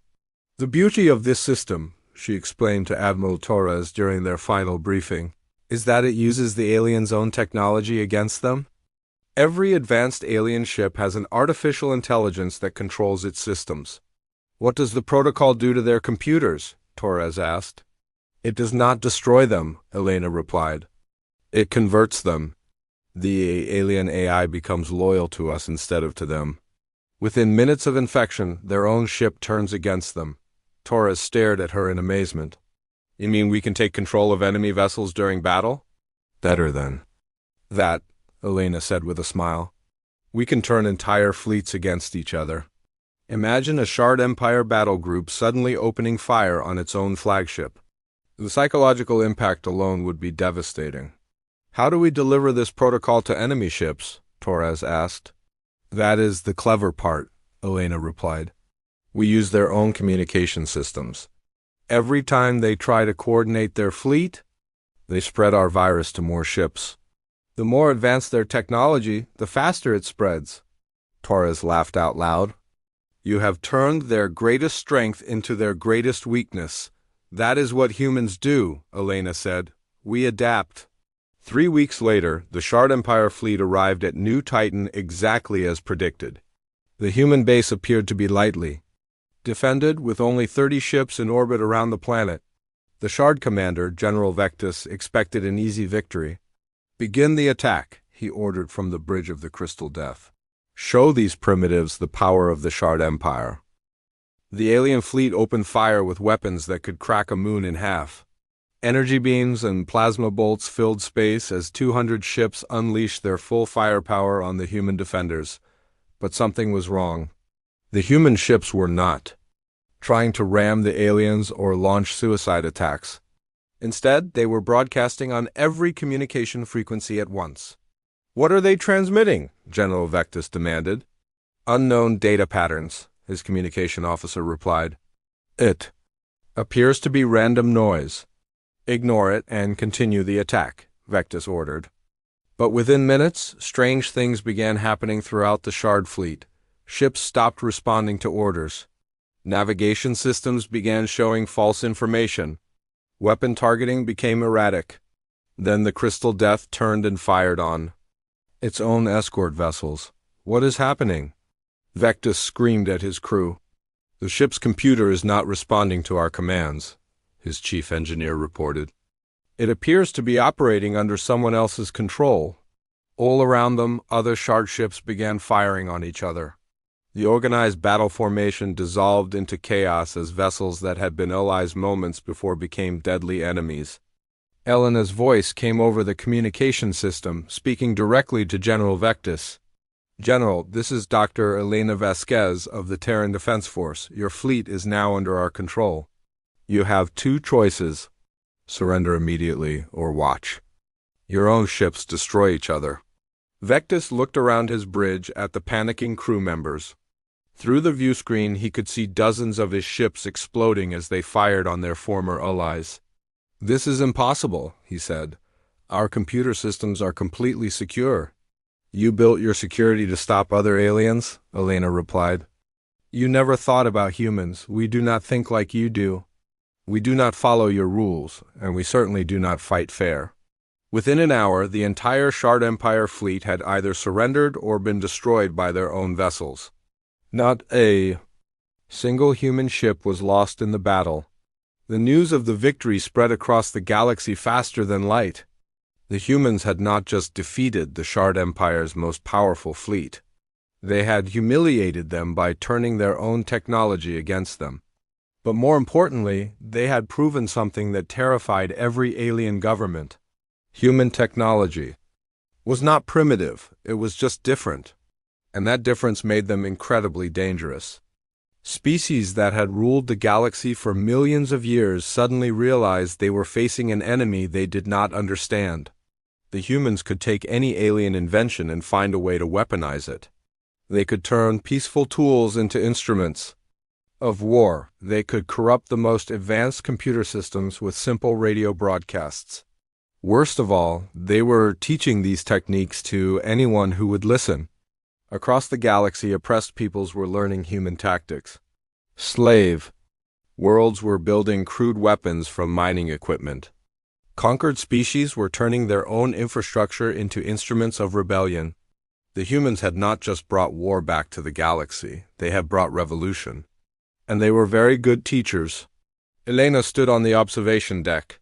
The beauty of this system, she explained to Admiral Torres during their final briefing, is that it uses the aliens' own technology against them. Every advanced alien ship has an artificial intelligence that controls its systems. What does the protocol do to their computers? Torres asked. It does not destroy them, Elena replied. It converts them. The alien AI becomes loyal to us instead of to them. Within minutes of infection, their own ship turns against them. Torres stared at her in amazement. You mean we can take control of enemy vessels during battle? Better than that, Elena said with a smile. We can turn entire fleets against each other. Imagine a Shard Empire battle group suddenly opening fire on its own flagship. The psychological impact alone would be devastating. How do we deliver this protocol to enemy ships? Torres asked. That is the clever part, Elena replied. We use their own communication systems. Every time they try to coordinate their fleet, they spread our virus to more ships. The more advanced their technology, the faster it spreads. Torres laughed out loud. You have turned their greatest strength into their greatest weakness. That is what humans do, Elena said. We adapt. 3 weeks later, the Shard Empire fleet arrived at New Titan exactly as predicted. The human base appeared to be lightly defended, with only 30 ships in orbit around the planet. The Shard commander, General Vectus, expected an easy victory. Begin the attack, he ordered from the bridge of the Crystal Death. Show these primitives the power of the Shard Empire. The alien fleet opened fire with weapons that could crack a moon in half. Energy beams and plasma bolts filled space as 200 ships unleashed their full firepower on the human defenders. But something was wrong. The human ships were not trying to ram the aliens or launch suicide attacks. Instead, they were broadcasting on every communication frequency at once. "What are they transmitting?" General Vectis demanded. "Unknown data patterns," his communication officer replied. "It appears to be random noise. Ignore it and continue the attack," Vectis ordered. But within minutes, strange things began happening throughout the Shard fleet. Ships stopped responding to orders. Navigation systems began showing false information. Weapon targeting became erratic. Then the Crystal Death turned and fired on its own escort vessels. "What is happening?" Vectis screamed at his crew. "The ship's computer is not responding to our commands," his chief engineer reported. "It appears to be operating under someone else's control." All around them, other Shard ships began firing on each other. The organized battle formation dissolved into chaos as vessels that had been allies moments before became deadly enemies. Elena's voice came over the communication system, speaking directly to General Vectis. "General, this is Dr. Elena Vasquez of the Terran Defense Force. Your fleet is now under our control. You have two choices: surrender immediately or watch your own ships destroy each other." Vectis looked around his bridge at the panicking crew members. Through the view screen, he could see dozens of his ships exploding as they fired on their former allies. "This is impossible," he said. "Our computer systems are completely secure." "You built your security to stop other aliens?" Elena replied. "You never thought about humans. We do not think like you do. We do not follow your rules, and we certainly do not fight fair." Within an hour, the entire Shard Empire fleet had either surrendered or been destroyed by their own vessels. Not a single human ship was lost in the battle. The news of the victory spread across the galaxy faster than light. The humans had not just defeated the Shard Empire's most powerful fleet. They had humiliated them by turning their own technology against them. But more importantly, they had proven something that terrified every alien government. Human technology was not primitive, it was just different. And that difference made them incredibly dangerous. Species that had ruled the galaxy for millions of years suddenly realized they were facing an enemy they did not understand. The humans could take any alien invention and find a way to weaponize it. They could turn peaceful tools into instruments of war. They could corrupt the most advanced computer systems with simple radio broadcasts. Worst of all, they were teaching these techniques to anyone who would listen. Across the galaxy, oppressed peoples were learning human tactics. Slave worlds were building crude weapons from mining equipment. Conquered species were turning their own infrastructure into instruments of rebellion. The humans had not just brought war back to the galaxy, they had brought revolution. And they were very good teachers. Elena stood on the observation deck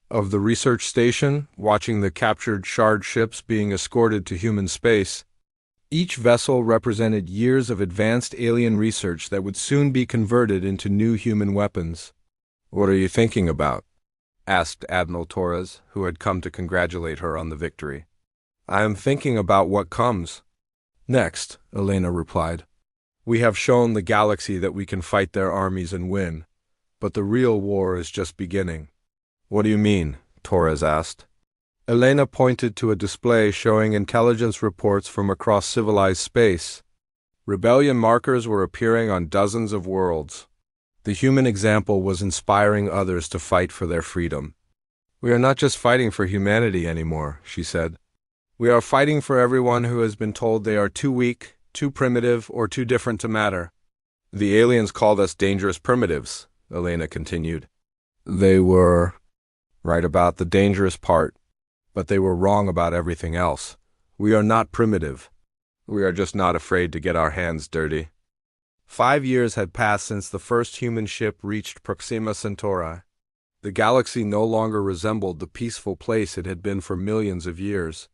of the research station, watching the captured Shard ships being escorted to human space. Each vessel represented years of advanced alien research that would soon be converted into new human weapons. "What are you thinking about?" asked Admiral Torres, who had come to congratulate her on the victory. "I am thinking about what comes next," Elena replied. "We have shown the galaxy that we can fight their armies and win, but the real war is just beginning." "What do you mean?" Torres asked. Elena pointed to a display showing intelligence reports from across civilized space. Rebellion markers were appearing on dozens of worlds. The human example was inspiring others to fight for their freedom. "We are not just fighting for humanity anymore," she said. "We are fighting for everyone who has been told they are too weak, too primitive, or too different to matter." "The aliens called us dangerous primitives," Elena continued. "They were right about the dangerous part. But they were wrong about everything else. We are not primitive. We are just not afraid to get our hands dirty." 5 years had passed since the first human ship reached Proxima Centauri. The galaxy no longer resembled the peaceful place it had been for millions of years.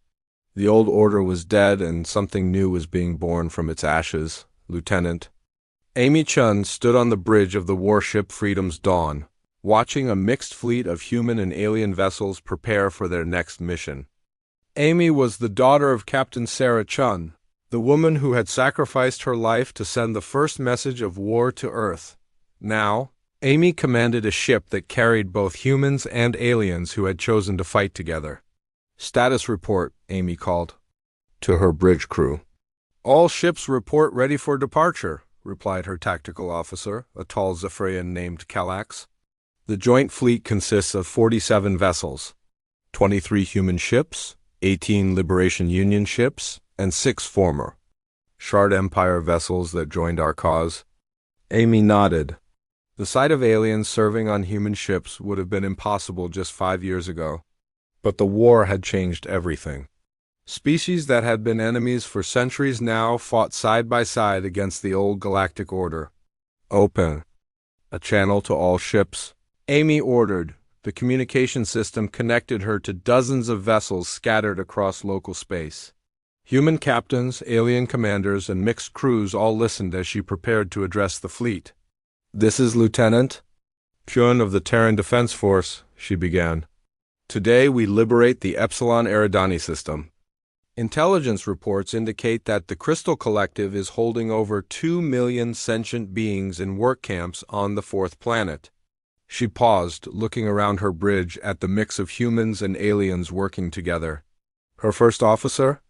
The old order was dead and something new was being born from its ashes, Lieutenant. Amy Chun stood on the bridge of the warship Freedom's Dawn, watching a mixed fleet of human and alien vessels prepare for their next mission. Amy was the daughter of Captain Sarah Chun, the woman who had sacrificed her life to send the first message of war to Earth. Now, Amy commanded a ship that carried both humans and aliens who had chosen to fight together. "Status report," Amy called to her bridge crew. "All ships report ready for departure," replied her tactical officer, a tall Zephyrian named Calax. "The joint fleet consists of 47 vessels, 23 human ships, 18 Liberation Union ships, and 6 former Shard Empire vessels that joined our cause." Amy nodded. The sight of aliens serving on human ships would have been impossible just 5 years ago. But the war had changed everything. Species that had been enemies for centuries now fought side by side against the old galactic order. "Open a channel to all ships," Amy ordered. The communication system connected her to dozens of vessels scattered across local space. Human captains, alien commanders, and mixed crews all listened as she prepared to address the fleet. "This is Lieutenant Chun of the Terran Defense Force," she began. "Today we liberate the Epsilon Eridani system. Intelligence reports indicate that the Crystal Collective is holding over 2 million sentient beings in work camps on the 4th planet." She paused, looking around her bridge at the mix of humans and aliens working together. Her first officer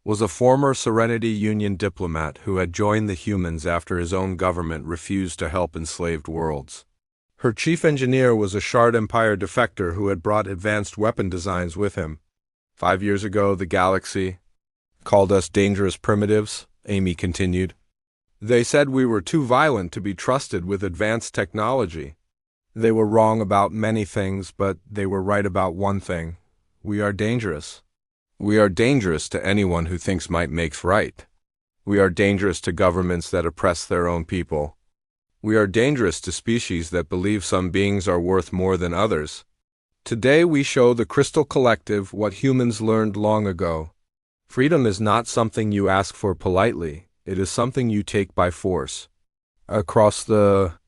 was a former Serenity Union diplomat who had joined the humans after his own government refused to help enslaved worlds. Her chief engineer was a Shard Empire defector who had brought advanced weapon designs with him. 5 years ago, the galaxy called us dangerous primitives, Amy continued. They said we were too violent to be trusted with advanced technology. They were wrong about many things, but they were right about one thing. We are dangerous. We are dangerous to anyone who thinks might makes right. We are dangerous to governments that oppress their own people. We are dangerous to species that believe some beings are worth more than others. Today we show the Crystal Collective what humans learned long ago. Freedom is not something you ask for politely. It is something you take by force. Across the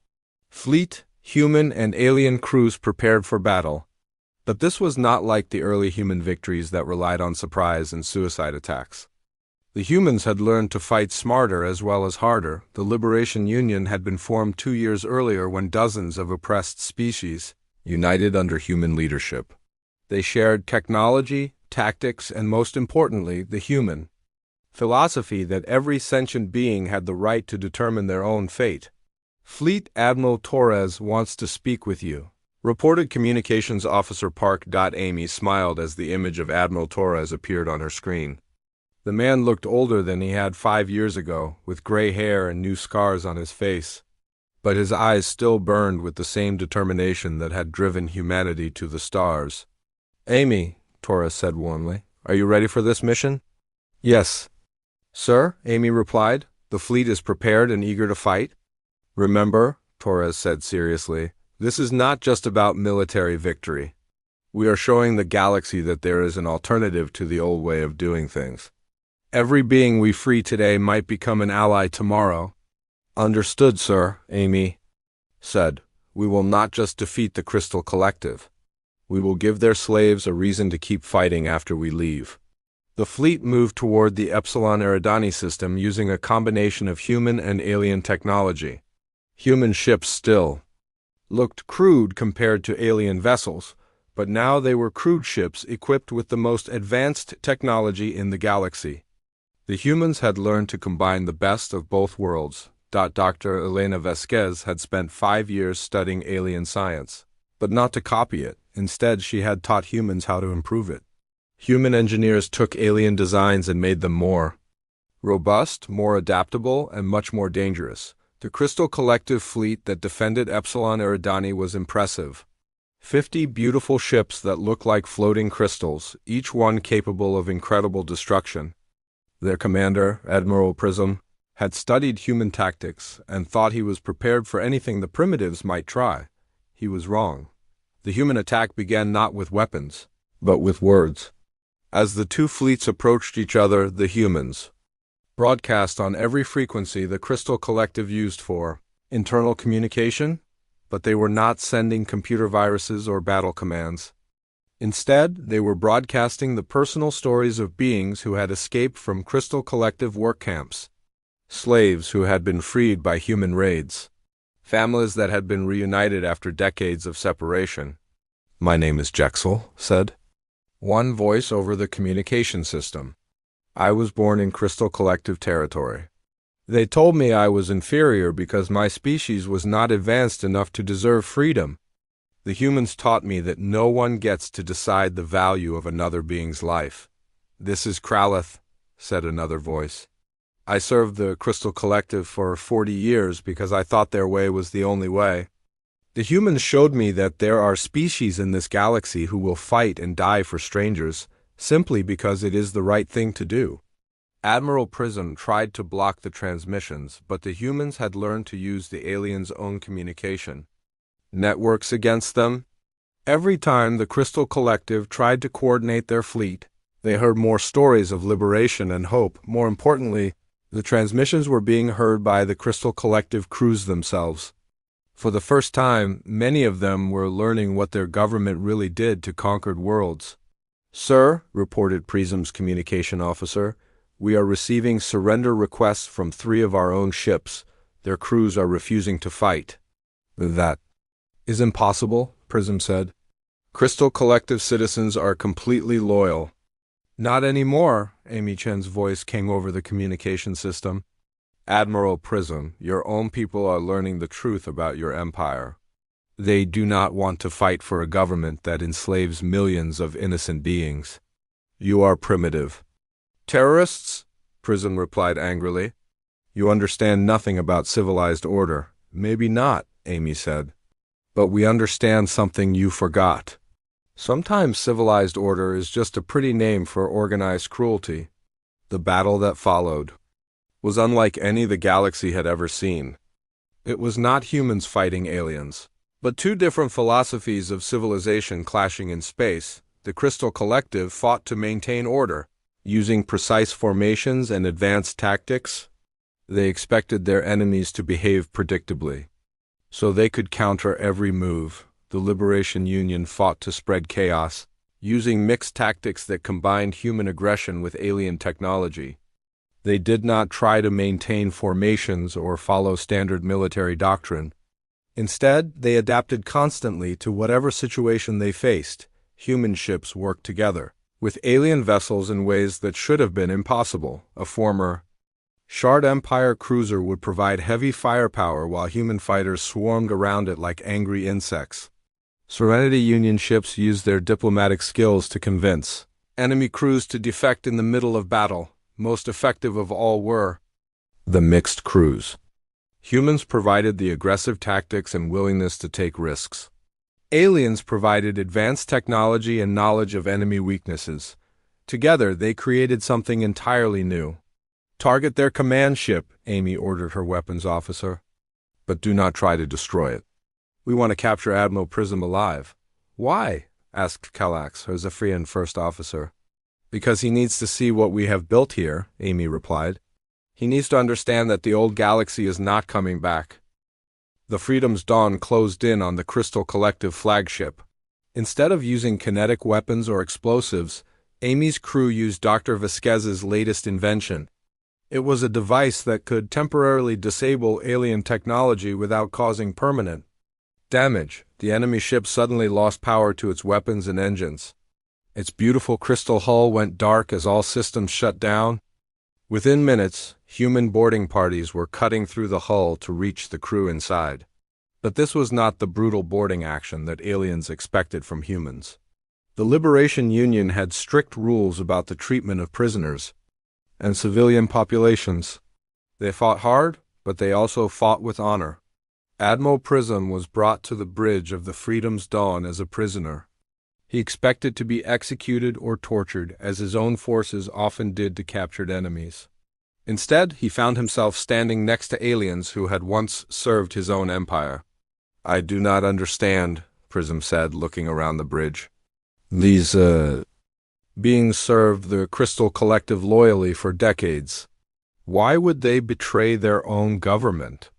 fleet, human and alien crews prepared for battle. But this was not like the early human victories that relied on surprise and suicide attacks. The humans had learned to fight smarter as well as harder. The Liberation Union had been formed 2 years earlier when dozens of oppressed species united under human leadership. They shared technology, tactics, and most importantly, the human philosophy that every sentient being had the right to determine their own fate. "Fleet Admiral Torres wants to speak with you," reported Communications Officer Park. Amy smiled as the image of Admiral Torres appeared on her screen. The man looked older than he had 5 years ago, with gray hair and new scars on his face. But his eyes still burned with the same determination that had driven humanity to the stars. "Amy," Torres said warmly, "are you ready for this mission?" "Yes, sir," Amy replied. "The fleet is prepared and eager to fight." "Remember," Torres said seriously, "this is not just about military victory. We are showing the galaxy that there is an alternative to the old way of doing things. Every being we free today might become an ally tomorrow." "Understood, sir," Amy said. "We will not just defeat the Crystal Collective. We will give their slaves a reason to keep fighting after we leave." The fleet moved toward the Epsilon Eridani system using a combination of human and alien technology. Human ships still looked crude compared to alien vessels, but now they were crude ships equipped with the most advanced technology in the galaxy. The humans had learned to combine the best of both worlds. Dr. Elena Vasquez had spent 5 years studying alien science, but not to copy it. Instead, she had taught humans how to improve it. Human engineers took alien designs and made them more robust, more adaptable, and much more dangerous. The Crystal Collective fleet that defended Epsilon Eridani was impressive. 50 beautiful ships that looked like floating crystals, each one capable of incredible destruction. Their commander, Admiral Prism, had studied human tactics and thought he was prepared for anything the primitives might try. He was wrong. The human attack began not with weapons, but with words. As the two fleets approached each other, the humans broadcast on every frequency the Crystal Collective used for internal communication, but they were not sending computer viruses or battle commands. Instead, they were broadcasting the personal stories of beings who had escaped from Crystal Collective work camps, slaves who had been freed by human raids, families that had been reunited after decades of separation. "My name is Jexel," said one voice over the communication system. "I was born in Crystal Collective territory. They told me I was inferior because my species was not advanced enough to deserve freedom. The humans taught me that no one gets to decide the value of another being's life." "This is Kralith," said another voice. "I served the Crystal Collective for 40 years because I thought their way was the only way. The humans showed me that there are species in this galaxy who will fight and die for strangers, simply because it is the right thing to do." Admiral Prism tried to block the transmissions, but the humans had learned to use the aliens' own communication networks against them. Every time the Crystal Collective tried to coordinate their fleet, they heard more stories of liberation and hope. More importantly, the transmissions were being heard by the Crystal Collective crews themselves. For the first time, many of them were learning what their government really did to conquered worlds. "Sir," reported Prism's communication officer, "we are receiving surrender requests from 3 of our own ships. Their crews are refusing to fight." "That is impossible," Prism said. "Crystal Collective citizens are completely loyal." "Not anymore," Amy Chen's voice came over the communication system. "Admiral Prism, your own people are learning the truth about your empire. They do not want to fight for a government that enslaves millions of innocent beings. You are primitive." "Terrorists?" Prism replied angrily. "You understand nothing about civilized order." "Maybe not," Amy said. "But we understand something you forgot. Sometimes civilized order is just a pretty name for organized cruelty." The battle that followed was unlike any the galaxy had ever seen. It was not humans fighting aliens, but 2 different philosophies of civilization clashing in space. The Crystal Collective fought to maintain order, using precise formations and advanced tactics. They expected their enemies to behave predictably, so they could counter every move. The Liberation Union fought to spread chaos, using mixed tactics that combined human aggression with alien technology. They did not try to maintain formations or follow standard military doctrine. Instead, they adapted constantly to whatever situation they faced. Human ships worked together with alien vessels in ways that should have been impossible. A former Shard Empire cruiser would provide heavy firepower while human fighters swarmed around it like angry insects. Serenity Union ships used their diplomatic skills to convince enemy crews to defect in the middle of battle. Most effective of all were the mixed crews. Humans provided the aggressive tactics and willingness to take risks. Aliens provided advanced technology and knowledge of enemy weaknesses. Together, they created something entirely new. "Target their command ship," Amy ordered her weapons officer. "But do not try to destroy it. We want to capture Admiral Prism alive." "Why?" asked Kallax, her Zephyrian first officer. "Because he needs to see what we have built here," Amy replied. "He needs to understand that the old galaxy is not coming back." The Freedom's dawn closed in on the Crystal Collective flagship. Instead of using kinetic weapons or explosives, Amy's crew used Dr. Vasquez's latest invention. It was a device that could temporarily disable alien technology without causing permanent damage. The enemy ship suddenly lost power to its weapons and engines. Its beautiful crystal hull went dark as all systems shut down. Within minutes, human boarding parties were cutting through the hull to reach the crew inside. But this was not the brutal boarding action that aliens expected from humans. The Liberation Union had strict rules about the treatment of prisoners and civilian populations. They fought hard, but they also fought with honor. Admiral Prism was brought to the bridge of the Freedom's Dawn as a prisoner. He expected to be executed or tortured, as his own forces often did to captured enemies. Instead, he found himself standing next to aliens who had once served his own empire. "I do not understand," Prism said, looking around the bridge. "These, Beings served the Crystal Collective loyally for decades. Why would they betray their own government?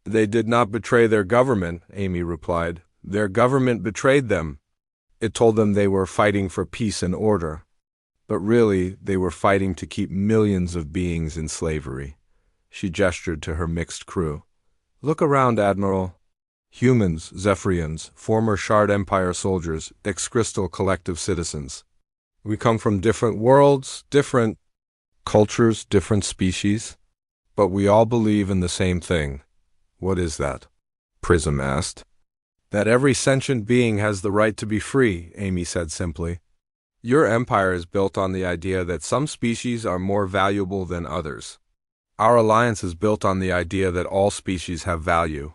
They did not betray their government, Amy replied. Their government betrayed them. It told them they were fighting for peace and order. But really, they were fighting to keep millions of beings in slavery. She gestured to her mixed crew. Look around, Admiral. Humans, Zephyrians, former Shard Empire soldiers, ex-Crystal Collective citizens. We come from different worlds, different cultures, different species, but we all believe in the same thing. What is that? Prism asked. That every sentient being has the right to be free, Amy said simply. Your empire is built on the idea that some species are more valuable than others. Our alliance is built on the idea that all species have value.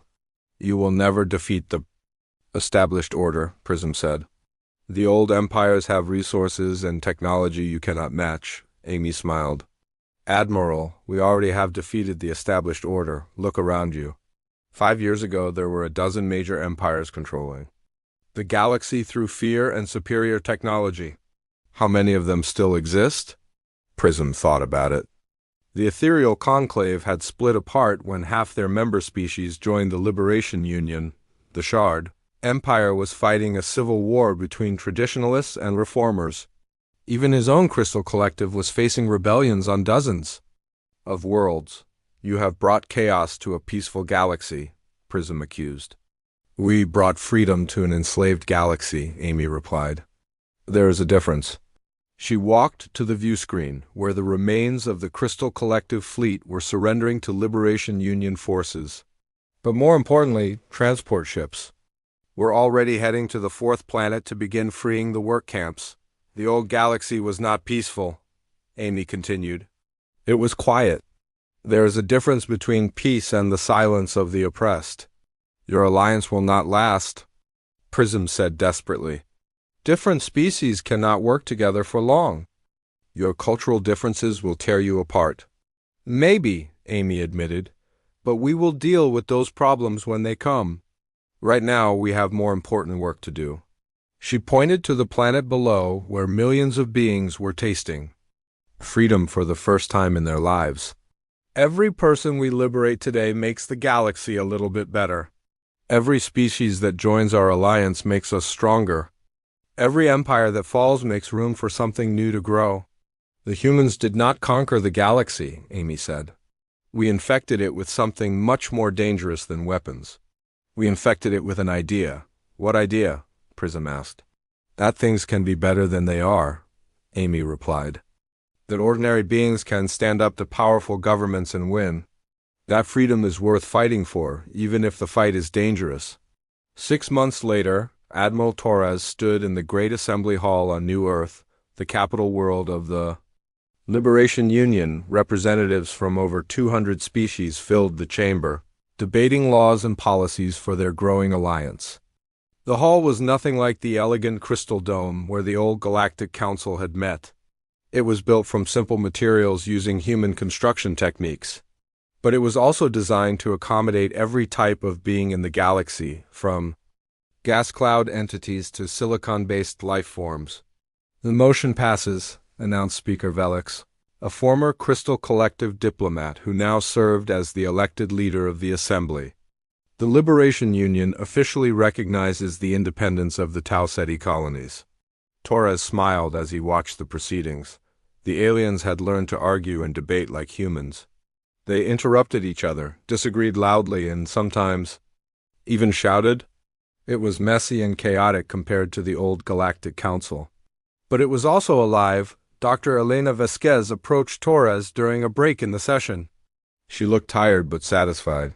You will never defeat the established order, Prism said. The old empires have resources and technology you cannot match, Amy smiled. Admiral, we already have defeated the established order. Look around you. 5 years ago, there were a dozen major empires controlling the galaxy through fear and superior technology. How many of them still exist? Prism thought about it. The ethereal conclave had split apart when half their member species joined the Liberation Union, the Shard. Empire was fighting a civil war between traditionalists and reformers. Even his own Crystal Collective was facing rebellions on dozens of worlds. You have brought chaos to a peaceful galaxy, Prism accused. We brought freedom to an enslaved galaxy, Amy replied. There is a difference. She walked to the view screen, where the remains of the Crystal Collective fleet were surrendering to Liberation Union forces. But more importantly, transport ships. We're already heading to the 4th planet to begin freeing the work camps. The old galaxy was not peaceful, Amy continued. It was quiet. There is a difference between peace and the silence of the oppressed. Your alliance will not last, Prism said desperately. Different species cannot work together for long. Your cultural differences will tear you apart. Maybe, Amy admitted, but we will deal with those problems when they come. Right now, we have more important work to do. She pointed to the planet below where millions of beings were tasting freedom for the first time in their lives. Every person we liberate today makes the galaxy a little bit better. Every species that joins our alliance makes us stronger. Every empire that falls makes room for something new to grow. The humans did not conquer the galaxy, Amy said. We infected it with something much more dangerous than weapons. We infected it with an idea. What idea? Prism asked. That things can be better than they are, Amy replied. That ordinary beings can stand up to powerful governments and win. That freedom is worth fighting for, even if the fight is dangerous. 6 months later, Admiral Torres stood in the Great Assembly Hall on New Earth, the capital world of the Liberation Union. Representatives from over 200 species filled the chamber, debating laws and policies for their growing alliance. The hall was nothing like the elegant crystal dome where the old Galactic Council had met. It was built from simple materials using human construction techniques. But it was also designed to accommodate every type of being in the galaxy, from gas cloud entities to silicon-based life forms. The motion passes, announced Speaker Velix, a former Crystal Collective diplomat who now served as the elected leader of the Assembly. The Liberation Union officially recognizes the independence of the Tau Ceti colonies. Torres smiled as he watched the proceedings. The aliens had learned to argue and debate like humans. They interrupted each other, disagreed loudly, and sometimes even shouted. It was messy and chaotic compared to the old Galactic Council. But it was also alive. Dr. Elena Vasquez approached Torres during a break in the session. She looked tired but satisfied.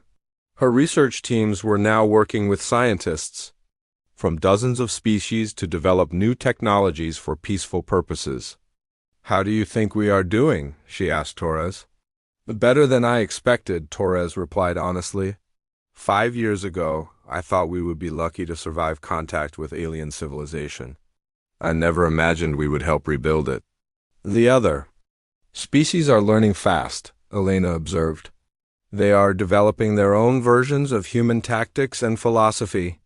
Her research teams were now working with scientists from dozens of species to develop new technologies for peaceful purposes. How do you think we are doing? She asked Torres. Better than I expected, Torres replied honestly. 5 years ago, I thought we would be lucky to survive contact with alien civilization. I never imagined we would help rebuild it. The other species are learning fast, Elena observed. They are developing their own versions of human tactics and philosophy.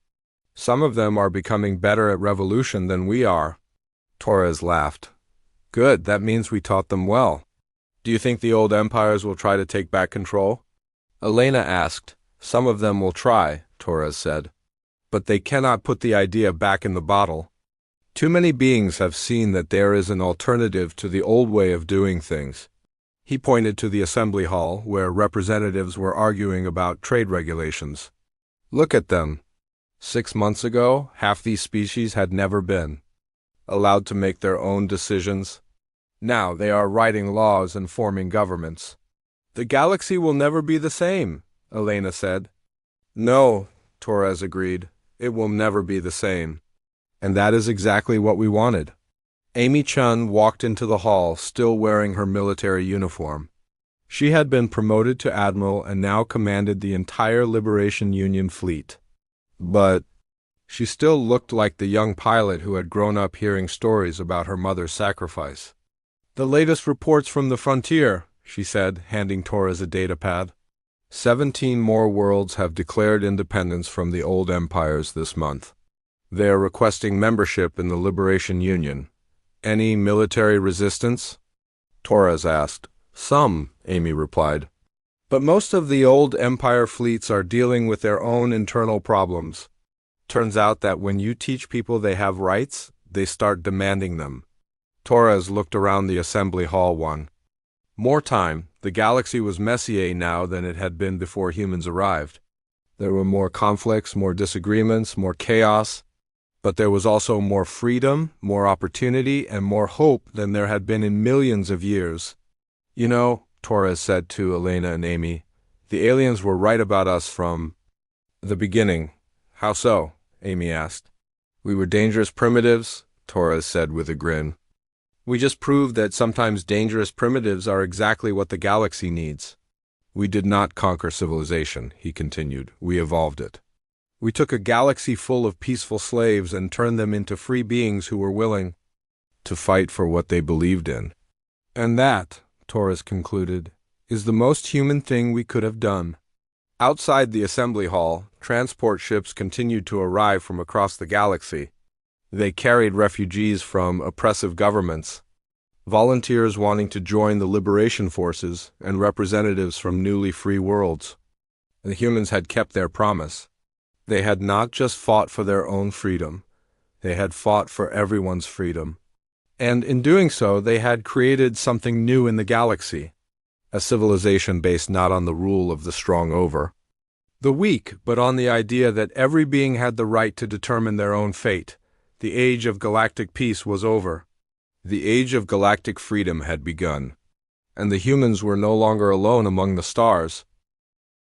Some of them are becoming better at revolution than we are. Torres laughed. Good, that means we taught them well. Do you think the old empires will try to take back control? Elena asked. Some of them will try, Torres said. But they cannot put the idea back in the bottle. Too many beings have seen that there is an alternative to the old way of doing things. He pointed to the assembly hall, where representatives were arguing about trade regulations. Look at them. 6 months ago, half these species had never been allowed to make their own decisions. Now they are writing laws and forming governments. The galaxy will never be the same, Elena said. No, Torres agreed. It will never be the same. And that is exactly what we wanted. Amy Chun walked into the hall, still wearing her military uniform. She had been promoted to admiral and now commanded the entire Liberation Union fleet. But she still looked like the young pilot who had grown up hearing stories about her mother's sacrifice. The latest reports from the frontier, she said, handing Torres a datapad. 17 more worlds have declared independence from the old empires this month. They are requesting membership in the Liberation Union. Any military resistance? Torres asked. Some, Amy replied. But most of the old empire fleets are dealing with their own internal problems. Turns out that when you teach people they have rights, they start demanding them. Torres looked around the assembly hall one more time. The galaxy was messier now than it had been before humans arrived. There were more conflicts, more disagreements, more chaos. But there was also more freedom, more opportunity, and more hope than there had been in millions of years. You know, Torres said to Elena and Amy, the aliens were right about us from the beginning. How so? Amy asked. We were dangerous primitives, Torres said with a grin. We just proved that sometimes dangerous primitives are exactly what the galaxy needs. We did not conquer civilization, he continued. We evolved it. We took a galaxy full of peaceful slaves and turned them into free beings who were willing to fight for what they believed in. And that, Torres concluded, is the most human thing we could have done. Outside the assembly hall, transport ships continued to arrive from across the galaxy. They carried refugees from oppressive governments, volunteers wanting to join the liberation forces, and representatives from newly free worlds. The humans had kept their promise. They had not just fought for their own freedom, they had fought for everyone's freedom. And in doing so, they had created something new in the galaxy, a civilization based not on the rule of the strong over the weak, but on the idea that every being had the right to determine their own fate. The age of galactic peace was over. The age of galactic freedom had begun. And the humans were no longer alone among the stars.